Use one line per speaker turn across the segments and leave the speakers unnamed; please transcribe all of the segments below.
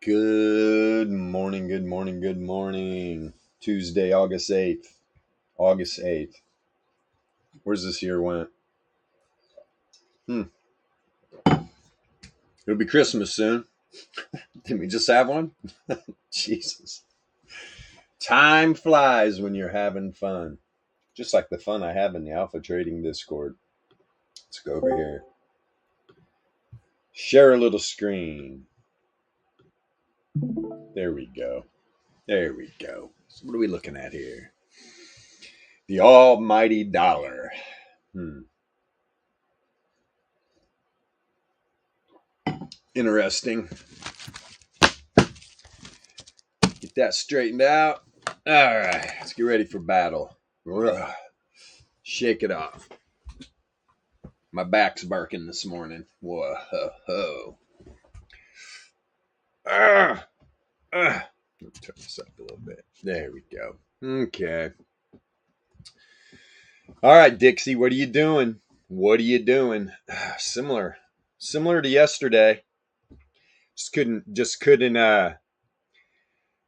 Good morning, good morning, good morning. Tuesday, August 8th. August 8th. Where's this year went? It'll be Christmas soon. Didn't we just have one? Jesus. Time flies when you're having fun. Just like the fun I have in the Alpha Trading Discord. Let's go over here. Share a little screen. There we go. There we go. So what are we looking at here? The almighty dollar. Interesting. Get that straightened out. All right, let's get ready for battle. Ugh. Shake it off. My back's barking this morning. Whoa. Let's turn this up a little bit. There we go. Okay. All right, Dixie, what are you doing? What are you doing? Similar to yesterday. Just couldn't.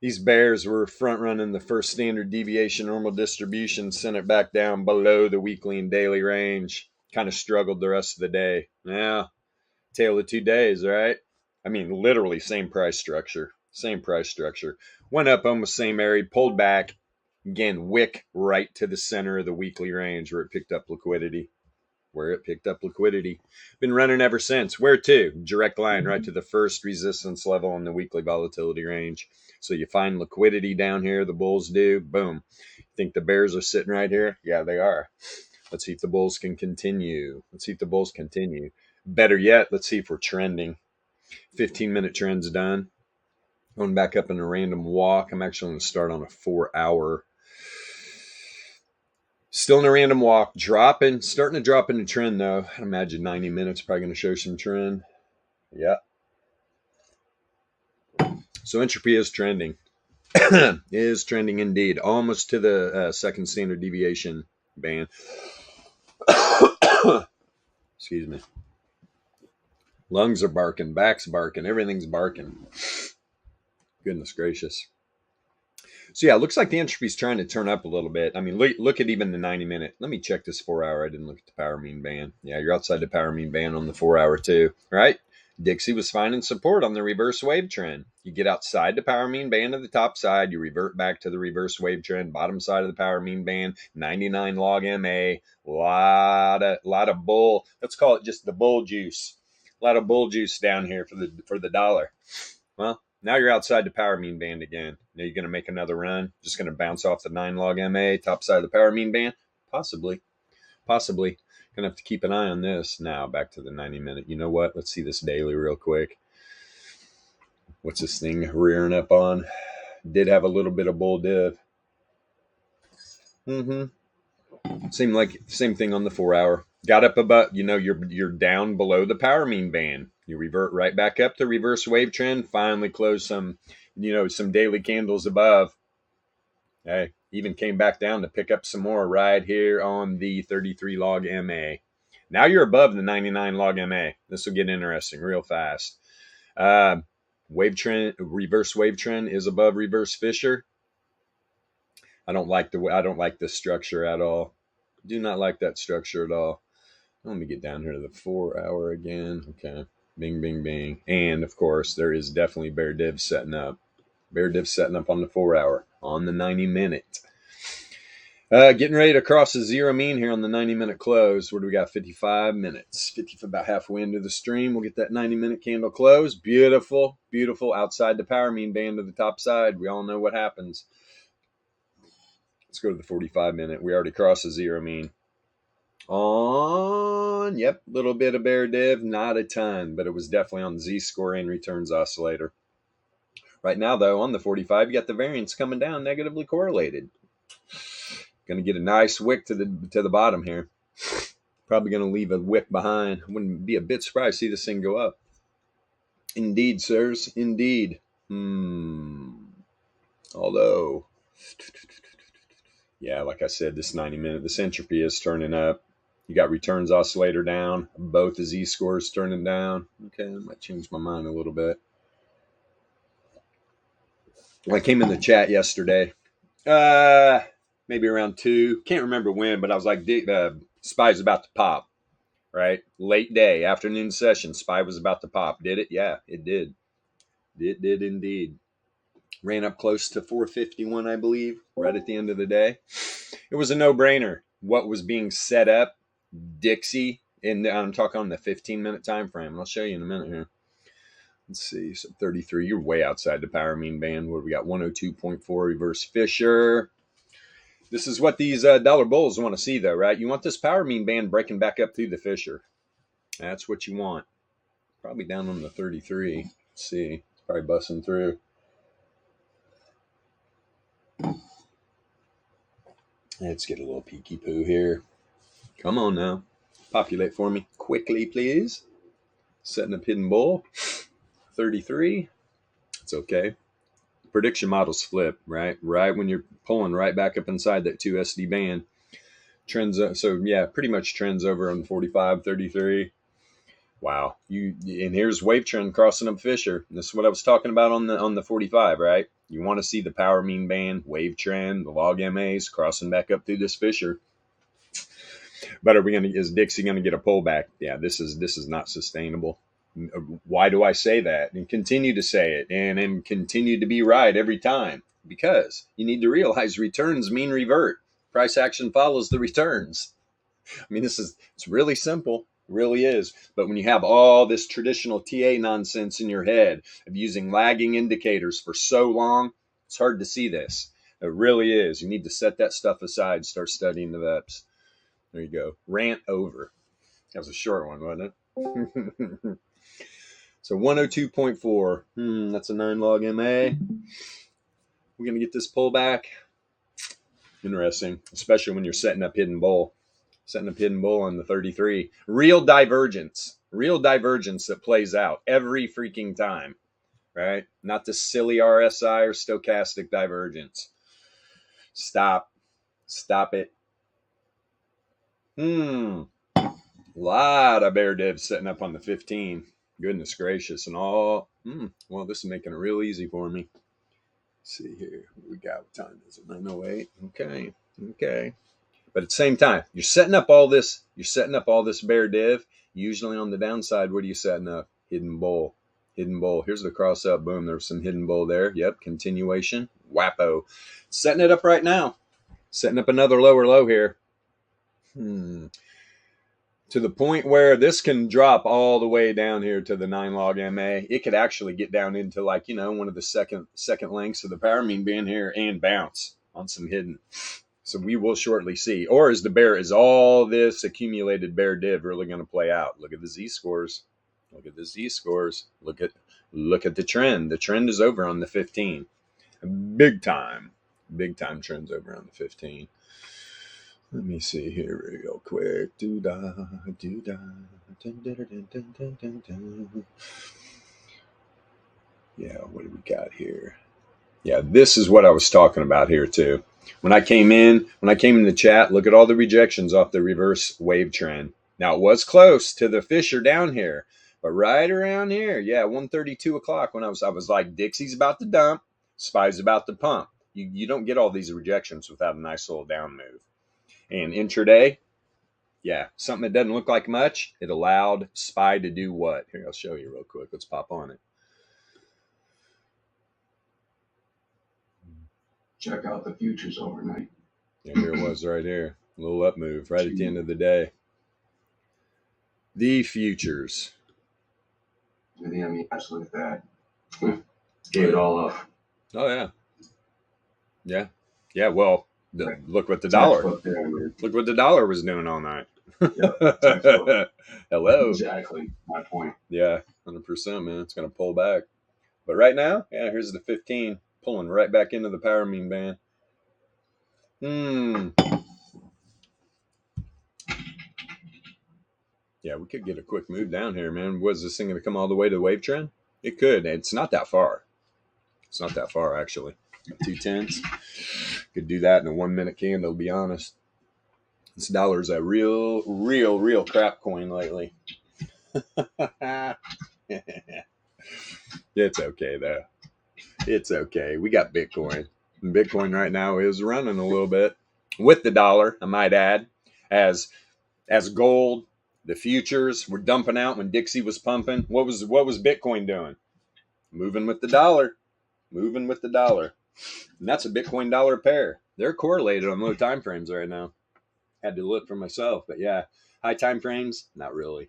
These bears were front running the first standard deviation normal distribution, sent it back down below the weekly and daily range. Kind of struggled the rest of the day. Yeah, tale of 2 days, right? I mean, literally same price structure. Went up almost same area, pulled back. Again, wick right to the center of the weekly range where it picked up liquidity. Been running ever since. Where to? Direct line right to the first resistance level on the weekly volatility range. So you find liquidity down here, the bulls do. Boom. Think the bears are sitting right here? Yeah, they are. Let's see if the bulls can continue. Better yet, let's see if we're trending. 15-minute trend's done. Going back up in a random walk. I'm actually going to start on a 4-hour. Still in a random walk, starting to drop into trend though. I imagine 90 minutes probably going to show some trend. Yeah. So Entropy is trending. Is trending indeed. Almost to the second standard deviation band. Excuse me. Lungs are barking, back's barking, everything's barking. Goodness gracious. So yeah, it looks like the entropy's trying to turn up a little bit. I mean, look at even the 90-minute. Let me check this 4-hour. I didn't look at the power mean band. Yeah, you're outside the power mean band on the 4-hour too, right? Dixie was finding support on the reverse wave trend. You get outside the power mean band of the top side, you revert back to the reverse wave trend, bottom side of the power mean band, 99 log MA, lot of bull. Let's call it just the bull juice. A lot of bull juice down here for the dollar. Well, now you're outside the power mean band again. Now you're going to make another run. Just going to bounce off the 9 log MA, top side of the power mean band? Possibly. Going to have to keep an eye on this. Now back to the 90-minute. You know what? Let's see this daily real quick. What's this thing rearing up on? Did have a little bit of bull div. Seemed like same thing on the 4-hour. Got up about, you're down below the power mean band. You revert right back up to reverse wave trend. Finally close some daily candles above. Hey, even came back down to pick up some more right here on the 33 log MA. Now you're above the 99 log MA. This will get interesting real fast. Wave trend, reverse wave trend is above reverse Fisher. I don't like this structure at all. Do not like that structure at all. Let me get down here to the 4-hour again. Okay. Bing, bing, bing. And, of course, there is definitely bear div setting up. Bear div setting up on the 4-hour. On the 90-minute. Getting ready to cross the zero mean here on the 90-minute close. Where do we got? 55 minutes. About halfway into the stream. We'll get that 90-minute candle close. Beautiful. Beautiful. Outside the power mean band to the top side. We all know what happens. Let's go to the 45-minute. We already crossed the zero mean. Little bit of bear div, not a ton, but it was definitely on the Z-score and returns oscillator. Right now, though, on the 45, you got the variance coming down, negatively correlated. Going to get a nice wick to the bottom here. Probably going to leave a wick behind. Wouldn't be a bit surprised to see this thing go up. Indeed, sirs, indeed. Although, yeah, like I said, this 90-minute, this entropy is turning up. You got returns oscillator down. Both the Z-scores turning down. Okay, I might change my mind a little bit. I came in the chat yesterday, maybe around 2. Can't remember when, but I was like, SPY's about to pop, right? Late day, afternoon session. SPY was about to pop. Did it? Yeah, it did. It did indeed. Ran up close to 451, I believe, right at the end of the day. It was a no-brainer. What was being set up, Dixie, and I'm talking on the 15-minute time frame. I'll show you in a minute here. Let's see, so 33, you're way outside the power mean band. What do we got? 102.4 reverse Fisher. This is what these dollar bulls want to see, though, right? You want this power mean band breaking back up through the Fisher. That's what you want. Probably down on the 33. Let's see. It's probably busting through. Let's get a little peeky poo here. Come on now. Populate for me quickly, please. Setting up hidden bull. 33. It's okay. Prediction models flip, right? Right when you're pulling right back up inside that 2 SD band. Trends, so yeah, pretty much trends over on 45, 33. Wow. And here's wave trend crossing up Fisher. This is what I was talking about on the 45, right? You want to see the power mean band, wave trend, the log MAs crossing back up through this Fisher. But is Dixie gonna get a pullback? Yeah, this is not sustainable. Why do I say that and continue to say it and continue to be right every time? Because you need to realize returns mean revert. Price action follows the returns. I mean, it's really simple, really is. But when you have all this traditional TA nonsense in your head of using lagging indicators for so long, it's hard to see this. It really is. You need to set that stuff aside, start studying the VEPS. There you go. Rant over. That was a short one, wasn't it? So 102.4. That's a 9 log MA. We're going to get this pullback. Interesting, especially when you're setting up hidden bull. Setting up hidden bull on the 33. Real divergence that plays out every freaking time, right? Not this silly RSI or stochastic divergence. Stop it. Lot of bear divs setting up on the 15. Goodness gracious. And all, well, this is making it real easy for me. Let's see here. We got, what time is it? 9:08. Okay. But at the same time, you're setting up all this bear div. Usually on the downside, what are you setting up? Hidden bull. Here's the cross up. Boom. There's some hidden bull there. Yep. Continuation. Wappo. Setting it up right now. Setting up another lower low here. To the point where this can drop all the way down here to the 9 log MA. It could actually get down into one of the second lengths of the power mean band here and bounce on some hidden. So we will shortly see. Or is all this accumulated bear div really going to play out? Look at the Z-scores. Look at the trend. The trend is over on the 15. Big time trends over on the 15. Let me see here real quick. Yeah, what do we got here? Yeah, this is what I was talking about here too. When I came in the chat, look at all the rejections off the reverse wave trend. Now it was close to the Fisher down here, but right around here, 1:32 o'clock when I was like, Dixie's about to dump, SPY's about to pump. You don't get all these rejections without a nice little down move. And intraday, something that doesn't look like much, it allowed SPY to do what? Here, I'll show you real quick. Let's pop on it.
Check out the futures overnight.
Yeah, here it was right here. A little up move right at the end of the day. The futures.
And the MES, look at that. Gave it all up.
Oh, yeah. Yeah, well, look what the dollar. Look what the dollar was doing all night.
Yep,
Hello.
Exactly. My point.
Yeah, 100%, man. It's going to pull back. But right now, here's the 15 pulling right back into the power mean band. Yeah, we could get a quick move down here, man. Was this thing going to come all the way to the wave trend? It could. It's not that far. It's not that far, actually. 2/10. Could do that in a 1 minute candle, to be honest. This dollar's a real crap coin lately. It's okay, though. It's okay. We got Bitcoin. And Bitcoin right now is running a little bit with the dollar, I might add, as gold, the futures were dumping out when Dixie was pumping. What was Bitcoin doing? Moving with the dollar. Moving with the dollar. And that's a Bitcoin dollar pair. They're correlated on low time frames right now. Had to look for myself, but yeah, high time frames, not really.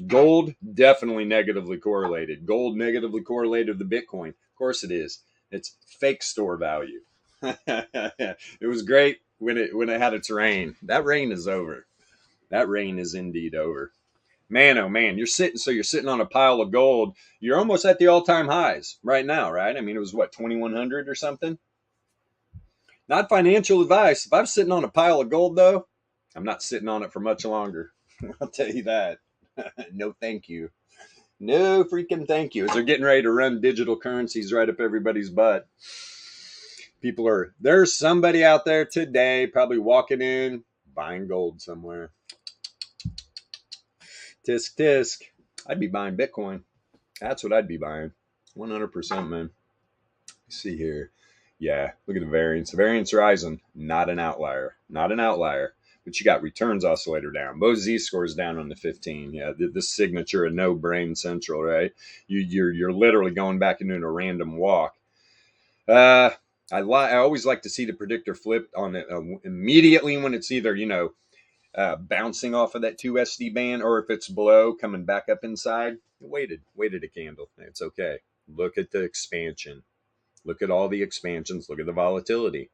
Gold, definitely negatively correlated. Gold negatively correlated to Bitcoin. Of course it is. It's fake store value. It was great when it had its reign. That reign is over. That reign is indeed over. Man, oh man, you're sitting on a pile of gold. You're almost at the all-time highs right now, right? I mean, it was what, 2100 or something? Not financial advice. If I'm sitting on a pile of gold though, I'm not sitting on it for much longer. I'll tell you that. No, thank you. No freaking thank you. As they're getting ready to run digital currencies right up everybody's butt. There's somebody out there today probably walking in, buying gold somewhere. Tisk tisk. I'd be buying Bitcoin. That's what I'd be buying. 100%, man. See here. Yeah, look at the variance. The variance rising. Not an outlier. Not an outlier. But you got returns oscillator down. Both Z-scores down on the 15. Yeah, this signature of no brain central, right? You're literally going back into a random walk. I always like to see the predictor flip on it immediately when it's either, bouncing off of that 2SD band, or if it's below, coming back up inside. Waited a candle. It's okay. Look at the expansion. Look at all the expansions. Look at the volatility.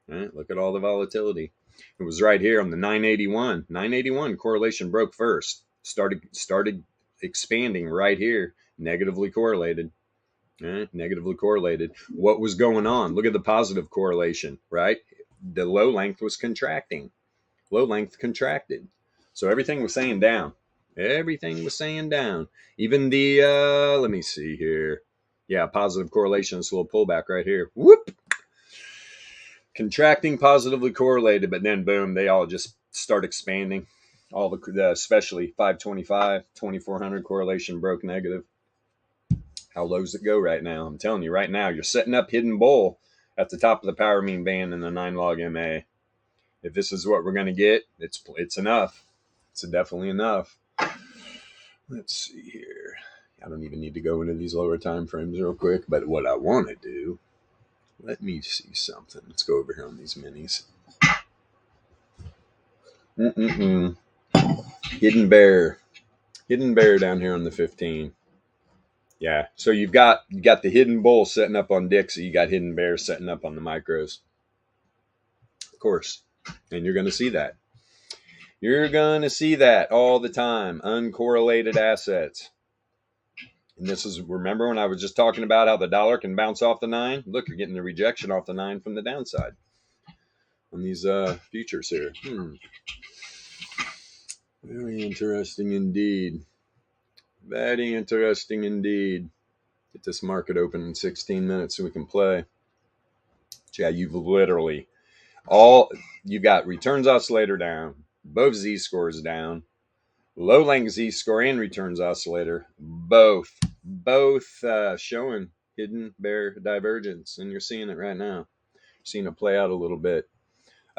Right? Look at all the volatility. It was right here on the 981. 981 correlation broke first. Started expanding right here. Negatively correlated. Right? Negatively correlated. What was going on? Look at the positive correlation, right? The low length was contracting. Low length contracted. So everything was saying down. Everything was saying down. Even the, let me see here. Yeah, positive correlation, slow pullback right here. Whoop! Contracting, positively correlated, but then boom, they all just start expanding. All the especially 525, 2400 correlation broke negative. How low does it go right now? I'm telling you right now, you're setting up hidden bull at the top of the power mean band in the 9 log MA. If this is what we're going to get, it's enough. It's definitely enough. Let's see here. I don't even need to go into these lower time frames real quick, but what I want to do, let me see something. Let's go over here on these minis. Hidden bear down here on the 15. Yeah, so you got the hidden bull setting up on Dixie. You got hidden bear setting up on the micros, of course, and you're going to see that. You're going to see that all the time. Uncorrelated assets. And this is, remember when I was just talking about how the dollar can bounce off the 9? Look, you're getting the rejection off the 9 from the downside on these futures here. Very interesting indeed. Very interesting indeed. Get this market open in 16 minutes so we can play. Yeah, you've got returns oscillator down, both Z-scores down, low length Z-score and returns oscillator, both showing hidden bear divergence, and you're seeing it right now. Seeing it play out a little bit.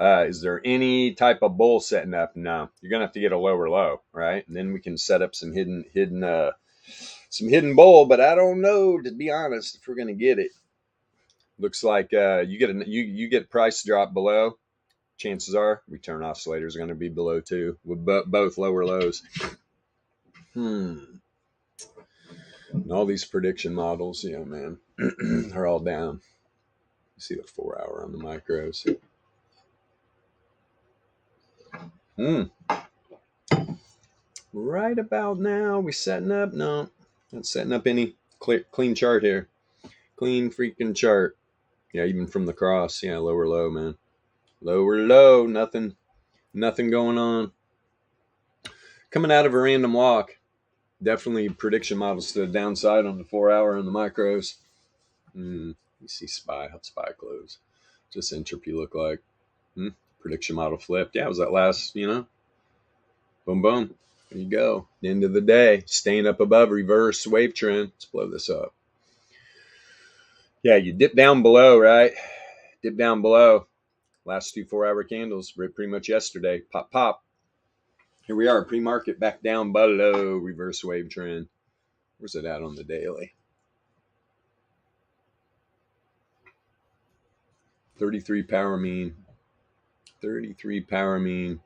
Is there any type of bull setting up? No, you're gonna have to get a lower low, right? And then we can set up some hidden bull. But I don't know, to be honest, if we're gonna get it. Looks like you get price drop below. Chances are return oscillators are going to be below too, with both lower lows. And all these prediction models, man, are all down. You see the 4 hour on the micros. Right about now, we setting up? No, not setting up any clean chart here. Clean freaking chart. Yeah, even from the cross. Yeah, lower low, man. Lower low. Nothing going on. Coming out of a random walk. Definitely prediction models to the downside on the 4 hour and the micros. You see SPY. How'd SPY close? Just Entropy look like? Prediction model flipped. Yeah, it was that last, boom, boom. There you go. The end of the day. Staying up above reverse wave trend. Let's blow this up. Yeah, you dip down below, right? Dip down below. Last two 4-hour candles, pretty much yesterday. Pop, pop. Here we are, pre-market back down below, reverse wave trend. Where's it at on the daily? 33 power mean. 33 power mean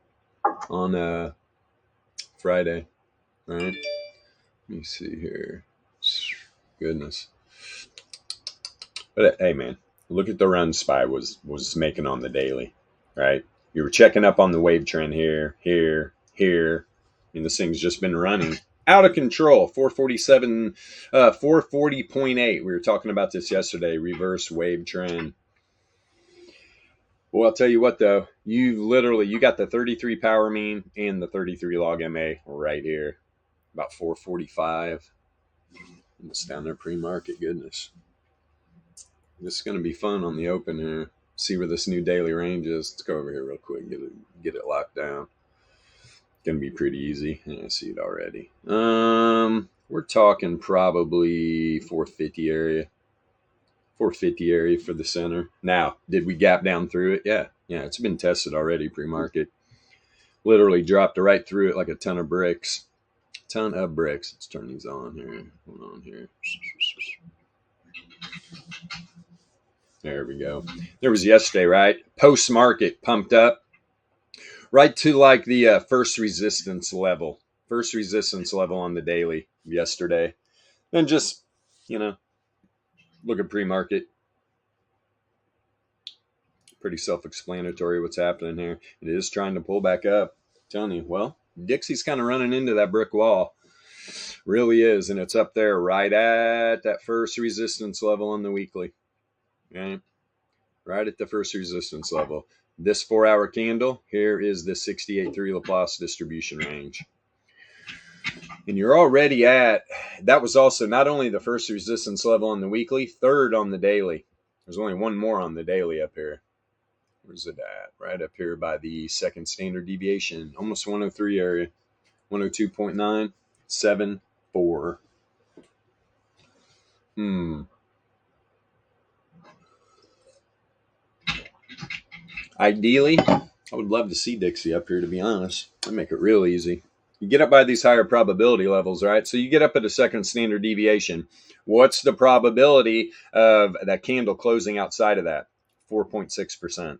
on Friday. All right. Let me see here. Goodness. But hey, man, look at the run SPY was making on the daily, right? You were checking up on the wave trend here. I mean, this thing's just been running out of control. 447, 440.8. We were talking about this yesterday. Reverse wave trend. Well, I'll tell you what, though. You got the 33 power mean and the 33 log MA right here. About 445. It's down there pre-market. Goodness. This is going to be fun on the open here. See where this new daily range is. Let's go over here real quick. Get it locked down. Going to be pretty easy. I see it already. We're talking probably 450 area. 450 area for the center. Now, did we gap down through it? Yeah, it's been tested already pre-market. Literally dropped right through it like a ton of bricks. Let's turn these on here. Hold on here. There we go. There was yesterday, right? Post-market pumped up right to like the first resistance level. First resistance level on the daily yesterday. And just, look at pre-market. Pretty self-explanatory what's happening here. It is trying to pull back up. I'm telling you, well, Dixie's kind of running into that brick wall. Really is. And it's up there right at that first resistance level on the weekly. Okay? Right at the first resistance level. This 4-hour candle, here is the 68.3 Laplace distribution range. And you're already at, that was also not only the first resistance level on the weekly, third on the daily. There's only one more on the daily up here. Where's it at? Right up here by the second standard deviation. Almost 103 area. 102.974. Ideally, I would love to see Dixie up here, to be honest. I'd make it real easy. You get up by these higher probability levels, right? So you get up at a second standard deviation. What's the probability of that candle closing outside of that? 4.6%.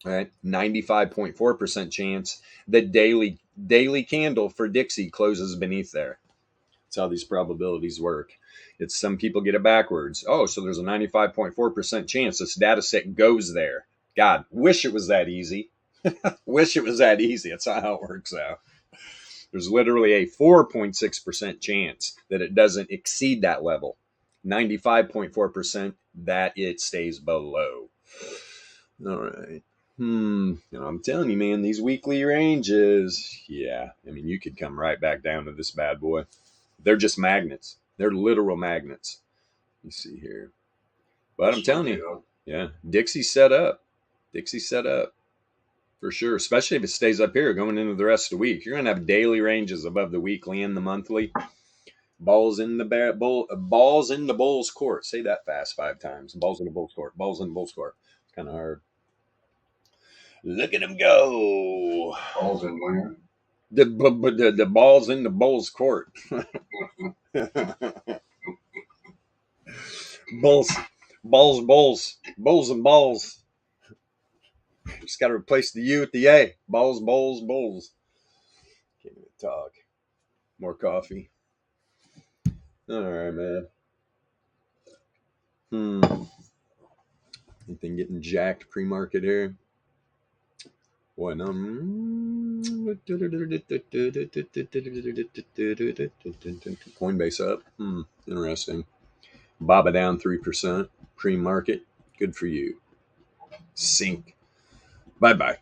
Right? 95.4% chance the daily candle for Dixie closes beneath there. That's how these probabilities work. It's some people get it backwards. Oh, so there's a 95.4% chance this data set goes there. God, wish it was that easy. Wish it was that easy. That's not how it works out. There's literally a 4.6% chance that it doesn't exceed that level. 95.4% that it stays below. All right. I'm telling you, man, these weekly ranges, yeah. I mean, you could come right back down to this bad boy. They're just magnets. They're literal magnets. You see here. But I'm telling you, yeah, Dixie's set up. For sure, especially if it stays up here going into the rest of the week. You're going to have daily ranges above the weekly and the monthly. Balls in the bull's court. Say that fast 5 times. Balls in the bull's court. Balls in the bull's court. It's kind of hard. Look at him go.
Balls in where?
The ball's in the bull's court. Bulls and balls. Just got to replace the U with the A. Balls. Can't even talk. More coffee. All right, man. Anything getting jacked pre-market here? Boy, no. Coinbase up. Interesting. Baba down 3%. Pre-market. Good for you. Sink. Bye-bye.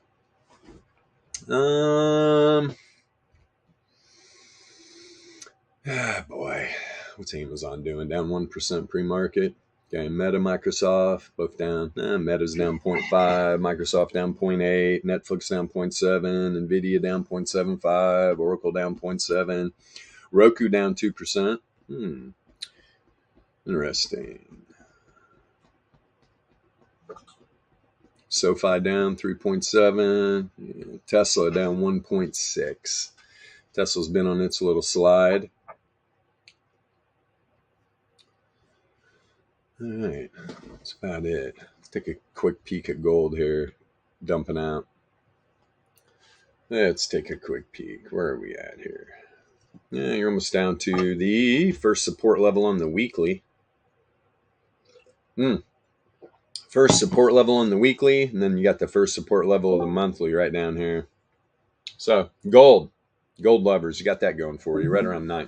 Boy. What's Amazon doing? Down 1% pre-market. Okay, Meta, Microsoft, both down. Meta's down 0.5, Microsoft down 0.8, Netflix down 0.7, Nvidia down 0.75, Oracle down 0.7, Roku down 2%. Interesting. SoFi down 3.7. Tesla down 1.6. Tesla's been on its little slide. All right, that's about it. Let's take a quick peek at gold here, dumping out. Let's take a quick peek. Where are we at here? Yeah, you're almost down to the first support level on the weekly. First support level on the weekly, and then you got the first support level of the monthly right down here. So gold lovers, you got that going for you right around 9.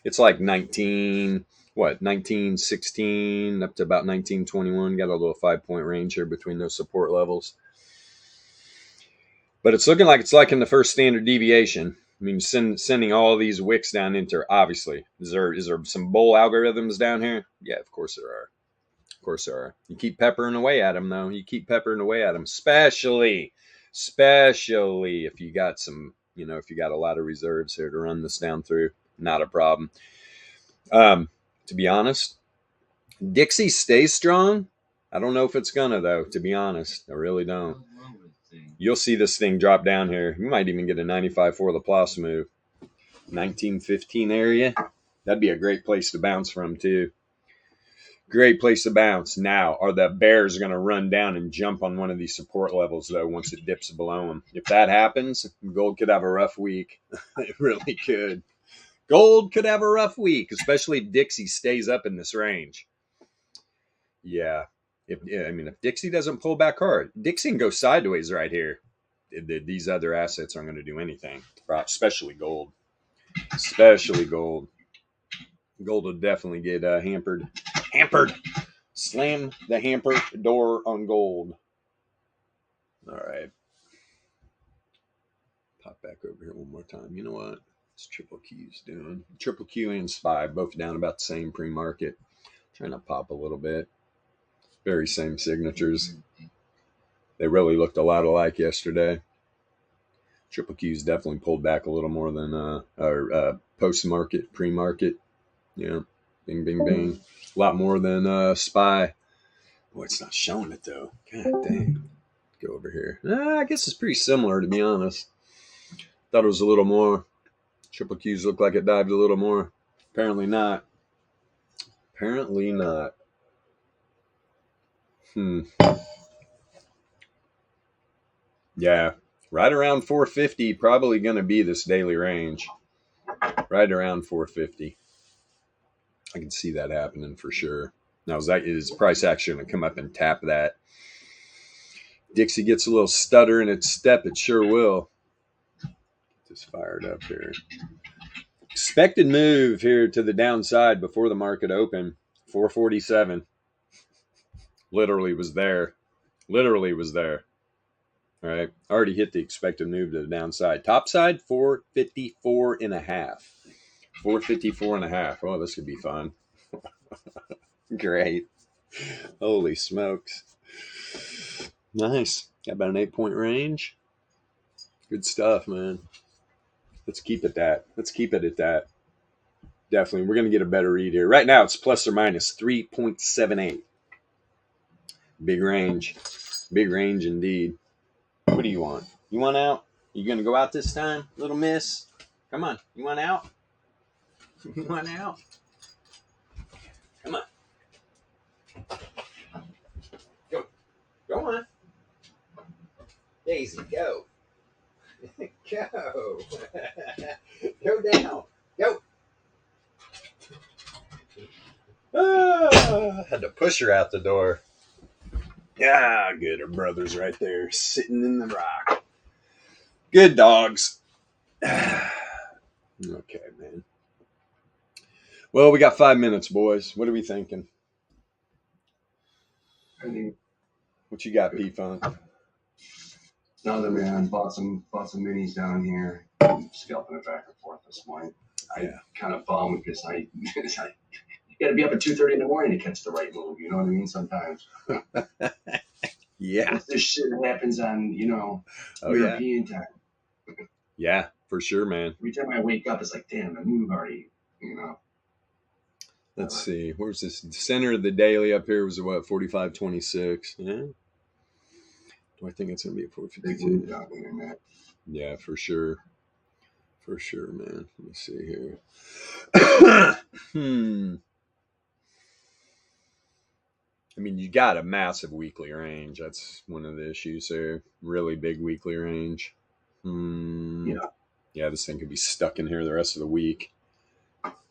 It's like 1916 up to about 1921. Got a little 5-point range here between those support levels. But it's looking like it's like in the first standard deviation. I mean, sending all these wicks down into, obviously, is there some bull algorithms down here? Yeah, of course there are. Of course there are. You keep peppering away at them, though. You keep peppering away at them, especially if you got some, if you got a lot of reserves here to run this down through. Not a problem. To be honest, Dixie stays strong. I don't know if it's gonna, though, to be honest. I really don't. You'll see this thing drop down here. You might even get a 95 for the plus move. 1915 area. That'd be a great place to bounce from, too. Great place to bounce. Now, are the bears going to run down and jump on one of these support levels, though, once it dips below them? If that happens, gold could have a rough week. It really could. Gold could have a rough week, especially if Dixie stays up in this range. Yeah. If Dixie doesn't pull back hard, Dixie can go sideways right here. These other assets aren't going to do anything, especially gold. Gold will definitely get hampered. Slam the hamper door on gold. All right. Pop back over here one more time. You know what? It's Triple Q's doing. Triple Q and SPY both down about the same pre-market. Trying to pop a little bit. Very same signatures. They really looked a lot alike yesterday. Triple Q's definitely pulled back a little more than post-market, pre-market. Yeah. Bing, bing, bing. A lot more than SPY. Boy, it's not showing it, though. God dang. Go over here. I guess it's pretty similar, to be honest. Thought it was a little more. Triple Q's looked like it dived a little more. Apparently not. Yeah. Right around 450, probably going to be this daily range. Right around 450. I can see that happening for sure. Now, is price action going to come up and tap that? Dixie gets a little stutter in its step. It sure will. Just fired up here. Expected move here to the downside before the market opened. 447. Literally was there. All right. Already hit the expected move to the downside. Top side, 454 and a half. 454 and a half. Oh, this could be fun. Great. Holy smokes. Nice. Got about an 8-point range. Good stuff, man. Let's keep it at that. Definitely. We're going to get a better read here. Right now, it's plus or minus 3.78. Big range. Big range indeed. What do you want? You want out? You going to go out this time, little miss? Come on. You want out? You want out? Come on. Go. Go on. Daisy, go. Go. Go down. Go. Had to push her out the door. Yeah, good. Her brother's right there, sitting in the rock. Good dogs. Okay, man. Well, we got 5 minutes, boys. What are we thinking? What you got, P-Funk?
Nothing, man. Bought some minis down here. Scalping it back and forth this morning. I kind of bummed because you got to be up at 2:30 in the morning to catch the right move. You know what I mean? Sometimes.
Yeah.
This shit happens on, European time.
Yeah, for sure, man.
Every time I wake up, it's like, damn, the move already,
Let's see. Where's this? The center of the daily up here was what, 45.26. Yeah. I think it's going to be at
Big move
452.
down here, man.
Yeah, for sure. For sure, man. Let me see here. I mean, you got a massive weekly range. That's one of the issues there. Really big weekly range.
Yeah.
Yeah, this thing could be stuck in here the rest of the week.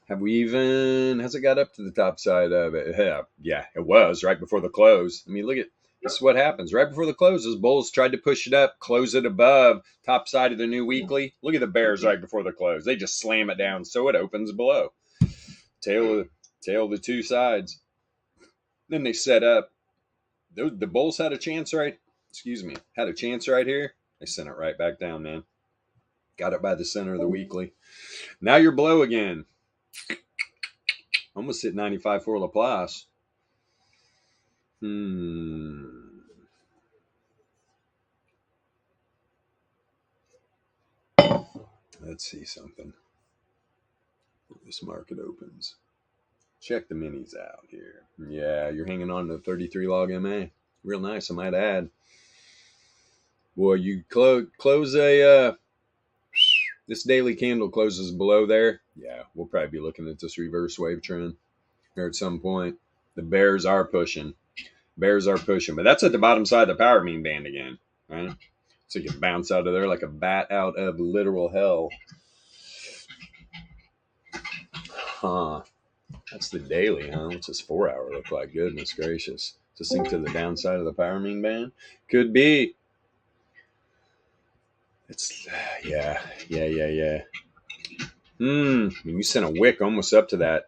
Has it got up to the top side of it? Yeah, it was right before the close. I mean, look at this is what happens. Right before the close, those bulls tried to push it up, close it above top side of the new weekly. Look at the bears right before the close. They just slam it down so it opens below. Tail of the two sides. Then they set up. The bulls had a chance right here. They sent it right back down, man. Got it by the center of the weekly. Now you're below again. Almost hit 95 for Laplace. Let's see something. This market opens. Check the minis out here. Yeah, you're hanging on to 33 log MA. Real nice, I might add. Boy, you close this daily candle closes below there. Yeah, we'll probably be looking at this reverse wave trend here at some point. The bears are pushing. But that's at the bottom side of the power mean band again, right? So you can bounce out of there like a bat out of literal hell. Huh. That's the daily, huh? What's this 4 hour look like? Goodness gracious. To sink to the downside of the power mean band? Could be. It's, yeah. You sent a wick almost up to that.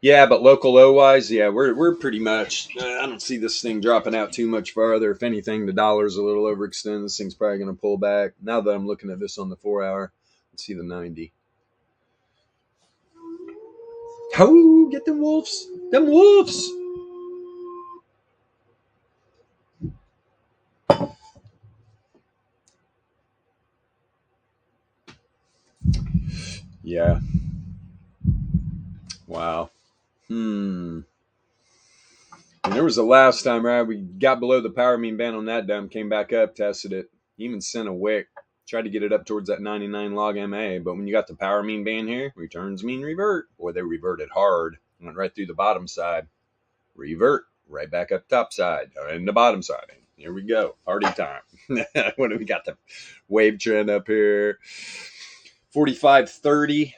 Yeah, but local low wise, yeah, we're pretty much. I don't see this thing dropping out too much farther. If anything, the dollar's a little overextended. This thing's probably going to pull back. Now that I'm looking at this on the 4 hour, let's see the 90. Oh, get them wolves! Them wolves! Yeah. Wow. And there was the last time, right? We got below the power mean band on that dump, came back up, tested it, even sent a wick, tried to get it up towards that 99 log MA. But when you got the power mean band here, returns mean revert. Boy, they reverted hard. Went right through the bottom side. Revert, right back up top side, and the bottom side. Here we go. Party time. What do we got? The wave trend up here. 45.30.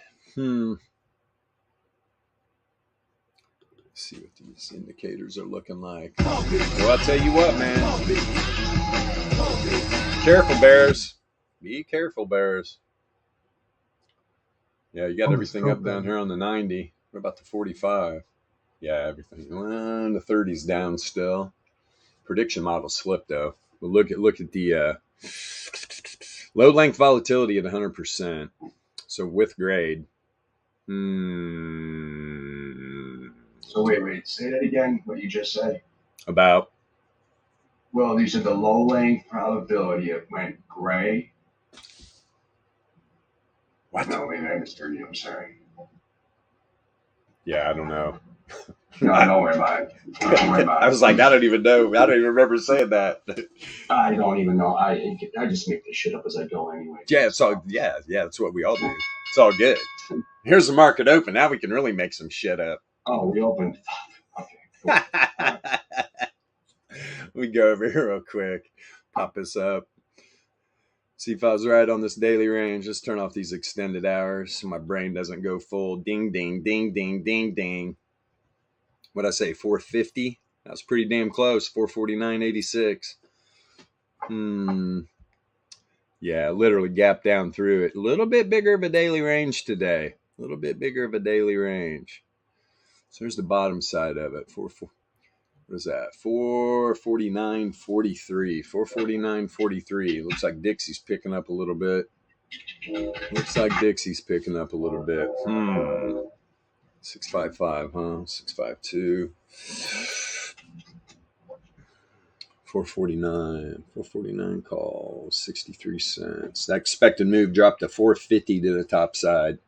See what these indicators are looking like. Well, I'll tell you what, man. Careful, bears. Be careful, bears. Yeah, you got everything up down here on the 90. What about the 45? Yeah, everything. Well, the 30's down still. Prediction model slipped though. But look at the low length volatility at 100%. So with grade.
So wait. Say that again. What you just said
about?
Well, you said the low length probability it went gray.
What?
No, wait, I misheard you. I'm sorry.
Yeah, I don't know.
No, don't worry about it.
I was like, I don't even know. I don't even remember saying that.
I don't even know. I just make this shit up as I go anyway.
Yeah, so yeah, that's what we all do. It's all good. Here's the market open. Now we can really make some shit up.
Oh, we opened. Okay. Cool. Right.
We go over here real quick. Pop this up. See if I was right on this daily range. Just turn off these extended hours so my brain doesn't go full ding, ding, ding, ding, ding, ding. What'd I say, 450? That was pretty damn close, 449.86. Yeah, literally gapped down through it. A little bit bigger of a daily range today. A little bit bigger of a daily range. So there's the bottom side of it. What is that? 449.43. 449.43. Looks like Dixie's picking up a little bit. 655, huh? 652. 449 call, 63 cents. That expected move dropped to 450 to the top side.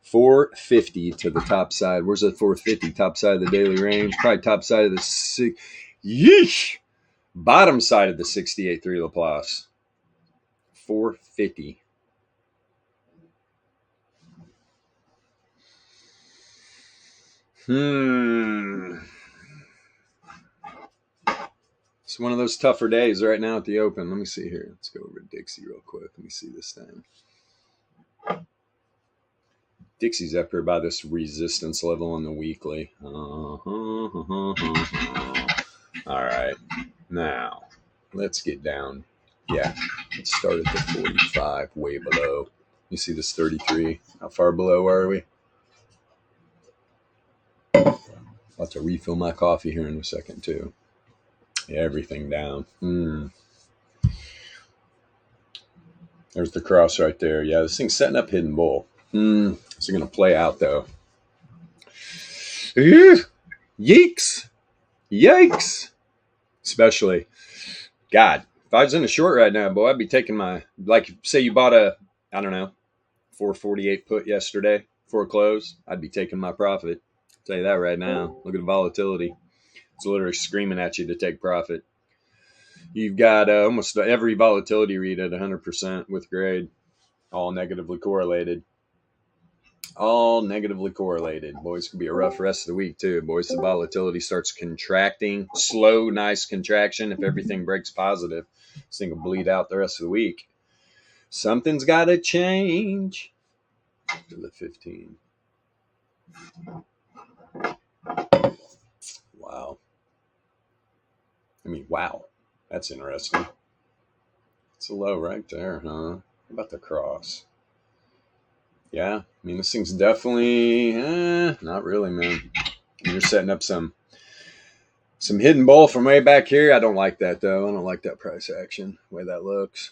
450 to the top side. Where's that 450? Top side of the daily range. Probably top side of the yeesh. Bottom side of the 68.3 Laplace. 450. It's one of those tougher days right now at the open. Let me see here. Let's go over to Dixie real quick. Let me see this thing. Dixie's up here by this resistance level on the weekly. All right. Now, let's get down. Yeah, let's start at the 45, way below. You see this 33. How far below are we? About to refill my coffee here in a second, too. Yeah, everything down. There's the cross right there. Yeah, this thing's setting up hidden bull. It's going to play out, though. Yeeks. Yikes. Especially, God, if I was in a short right now, boy, I'd be taking my, like, say you bought a, I don't know, 448 put yesterday for a close, I'd be taking my profit. I'll tell you that right now. Look at the volatility. It's literally screaming at you to take profit. You've got almost every volatility read at 100% with grade, all negatively correlated. All negatively correlated. Boys, it's going to be a rough rest of the week, too. Boys, the volatility starts contracting. Slow, nice contraction. If everything breaks positive, this thing will bleed out the rest of the week. Something's got to change. To the 15. Wow. I mean, wow. That's interesting. It's a low right there, huh? How about the cross? Yeah, I mean, this thing's definitely, not really, man. You're setting up some hidden bull from way back here. I don't like that, though. I don't like that price action, the way that looks.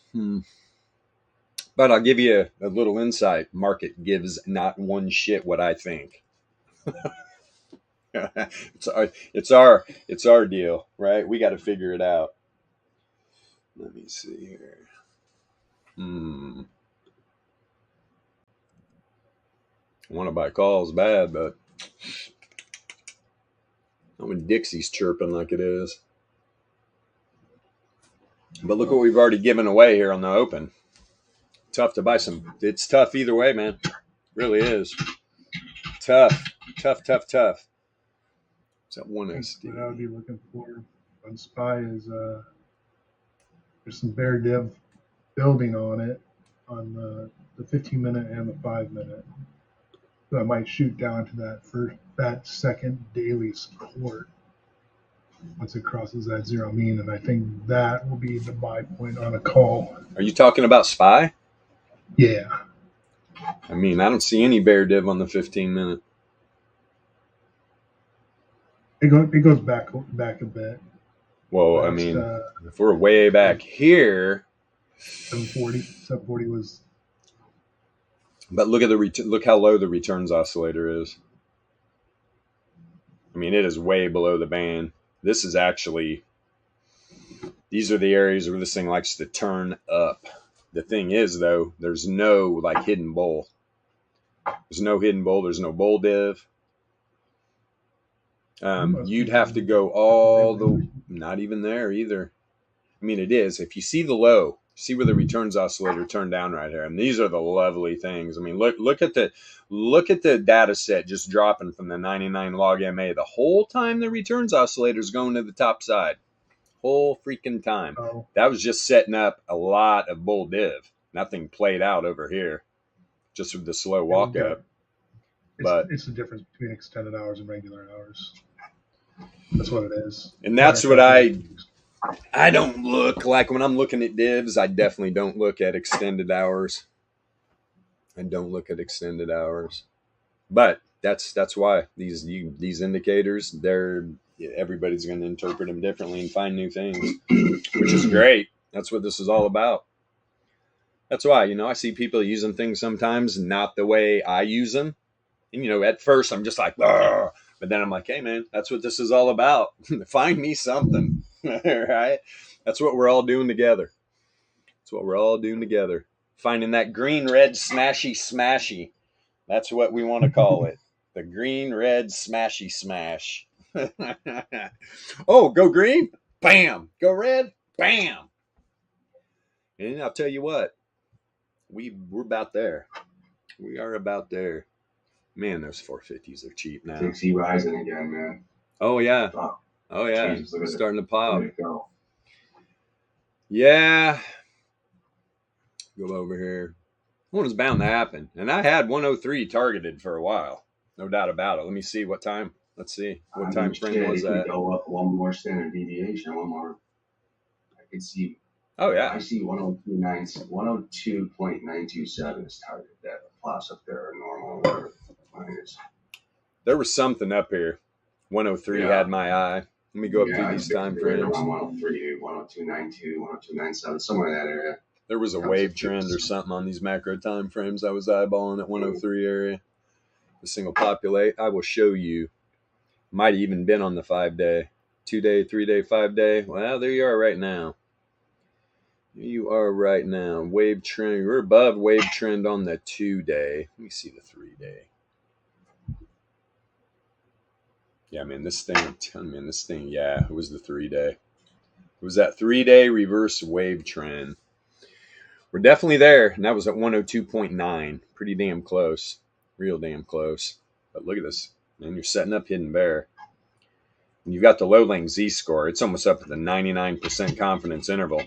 But I'll give you a little insight. Market gives not one shit what I think. It's our deal, right? We got to figure it out. Let me see here. I want to buy calls bad, but not when Dixie's chirping like it is. But look what we've already given away here on the open. Tough to buy some. It's tough either way, man. It really is. Tough. What's that one SD?
What I would be looking for on SPY is there's some bear div building on it on the 15-minute and the 5-minute. So I might shoot down to that second daily support once it crosses that zero mean, and I think that will be the buy point on a call.
Are you talking about SPY?
Yeah.
I mean, I don't see any bear div on the 15-minute.
It goes back a bit.
Well, I mean, if we're way back here,
740 was.
But look at look how low the returns oscillator is. I mean, it is way below the band. This is actually, these are the areas where this thing likes to turn up. The thing is, though, there's no like hidden bull. There's no hidden bull. There's no bull div. You'd have to go not even there either. I mean, it is. If you see the low, see where the returns oscillator turned down right here. And these are the lovely things. I mean, look at the data set just dropping from the 99 log MA. The whole time the returns oscillator is going to the top side. Whole freaking time.
Oh.
That was just setting up a lot of bull div. Nothing played out over here. Just with the slow walk up. But
it's the difference between extended hours and regular hours. That's what it is.
And that's what I don't look like when I'm looking at divs. I definitely don't look at extended hours. But that's why these indicators, everybody's going to interpret them differently and find new things, which is great. That's what this is all about. That's why, I see people using things sometimes not the way I use them. And, at first I'm just like, "Argh." But then I'm like, hey, man, that's what this is all about. Find me something, right? That's what we're all doing together. Finding that green, red, smashy. That's what we want to call it. The green, red, smashy smash. Oh, go green. Bam. Go red. Bam. And I'll tell you what, we're about there. We are about there. Man, those 450s are cheap now.
Dixie rising again, man.
Oh, yeah.
Oh,
Oh, yeah.
Jesus, look at
Starting to
Look
pop.
at it go.
Yeah. Go over here. One was bound to happen. And I had 103 targeted for a while. No doubt about it. Let me see what time. Let's see. What time frame was
It could
that?
go up one more standard deviation, one more. I could see.
Oh, yeah.
I see 102.927 is target that plops up there normal. Whatever mine is.
There was something up here. 103 had my eye. Let me go up through these time frames.
Around 103, 102.92, 102.97, somewhere in that area.
There was a wave trend or something on these macro time frames I was eyeballing at 103 area. This thing will populate. I will show you. Might have even been on the 5-day, 2-day, 3-day, 5-day. Well, there you are right now. You are right now. Wave trend. We're above wave trend on the 2-day. Let me see the 3-day. Yeah, man, this thing, yeah, it was the 3-day. It was that 3-day reverse wave trend. We're definitely there, and that was at 102.9. Pretty damn close. Real damn close. But look at this. Man, you're setting up hidden bear. And you've got the low length Z-score. It's almost up at the 99% confidence interval,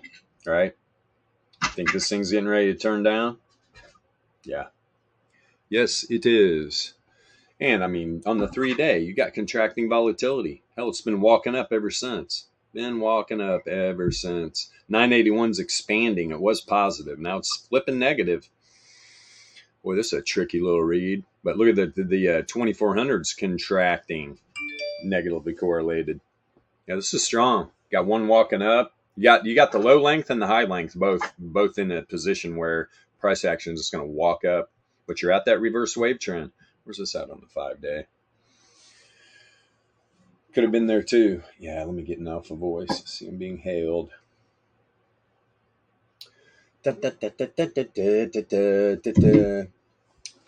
right? Think this thing's getting ready to turn down? Yeah. Yes, it is. And, I mean, on the 3-day, you got contracting volatility. Hell, it's been walking up ever since. 981's expanding. It was positive. Now it's flipping negative. Boy, this is a tricky little read. But look at the 2400's contracting, negatively correlated. Yeah, this is strong. Got one walking up. You got the low length and the high length both in a position where price action is just going to walk up. But you're at that reverse wave trend. Where's this at on the 5-day? Could have been there too. Yeah, let me get an alpha voice. See him being hailed.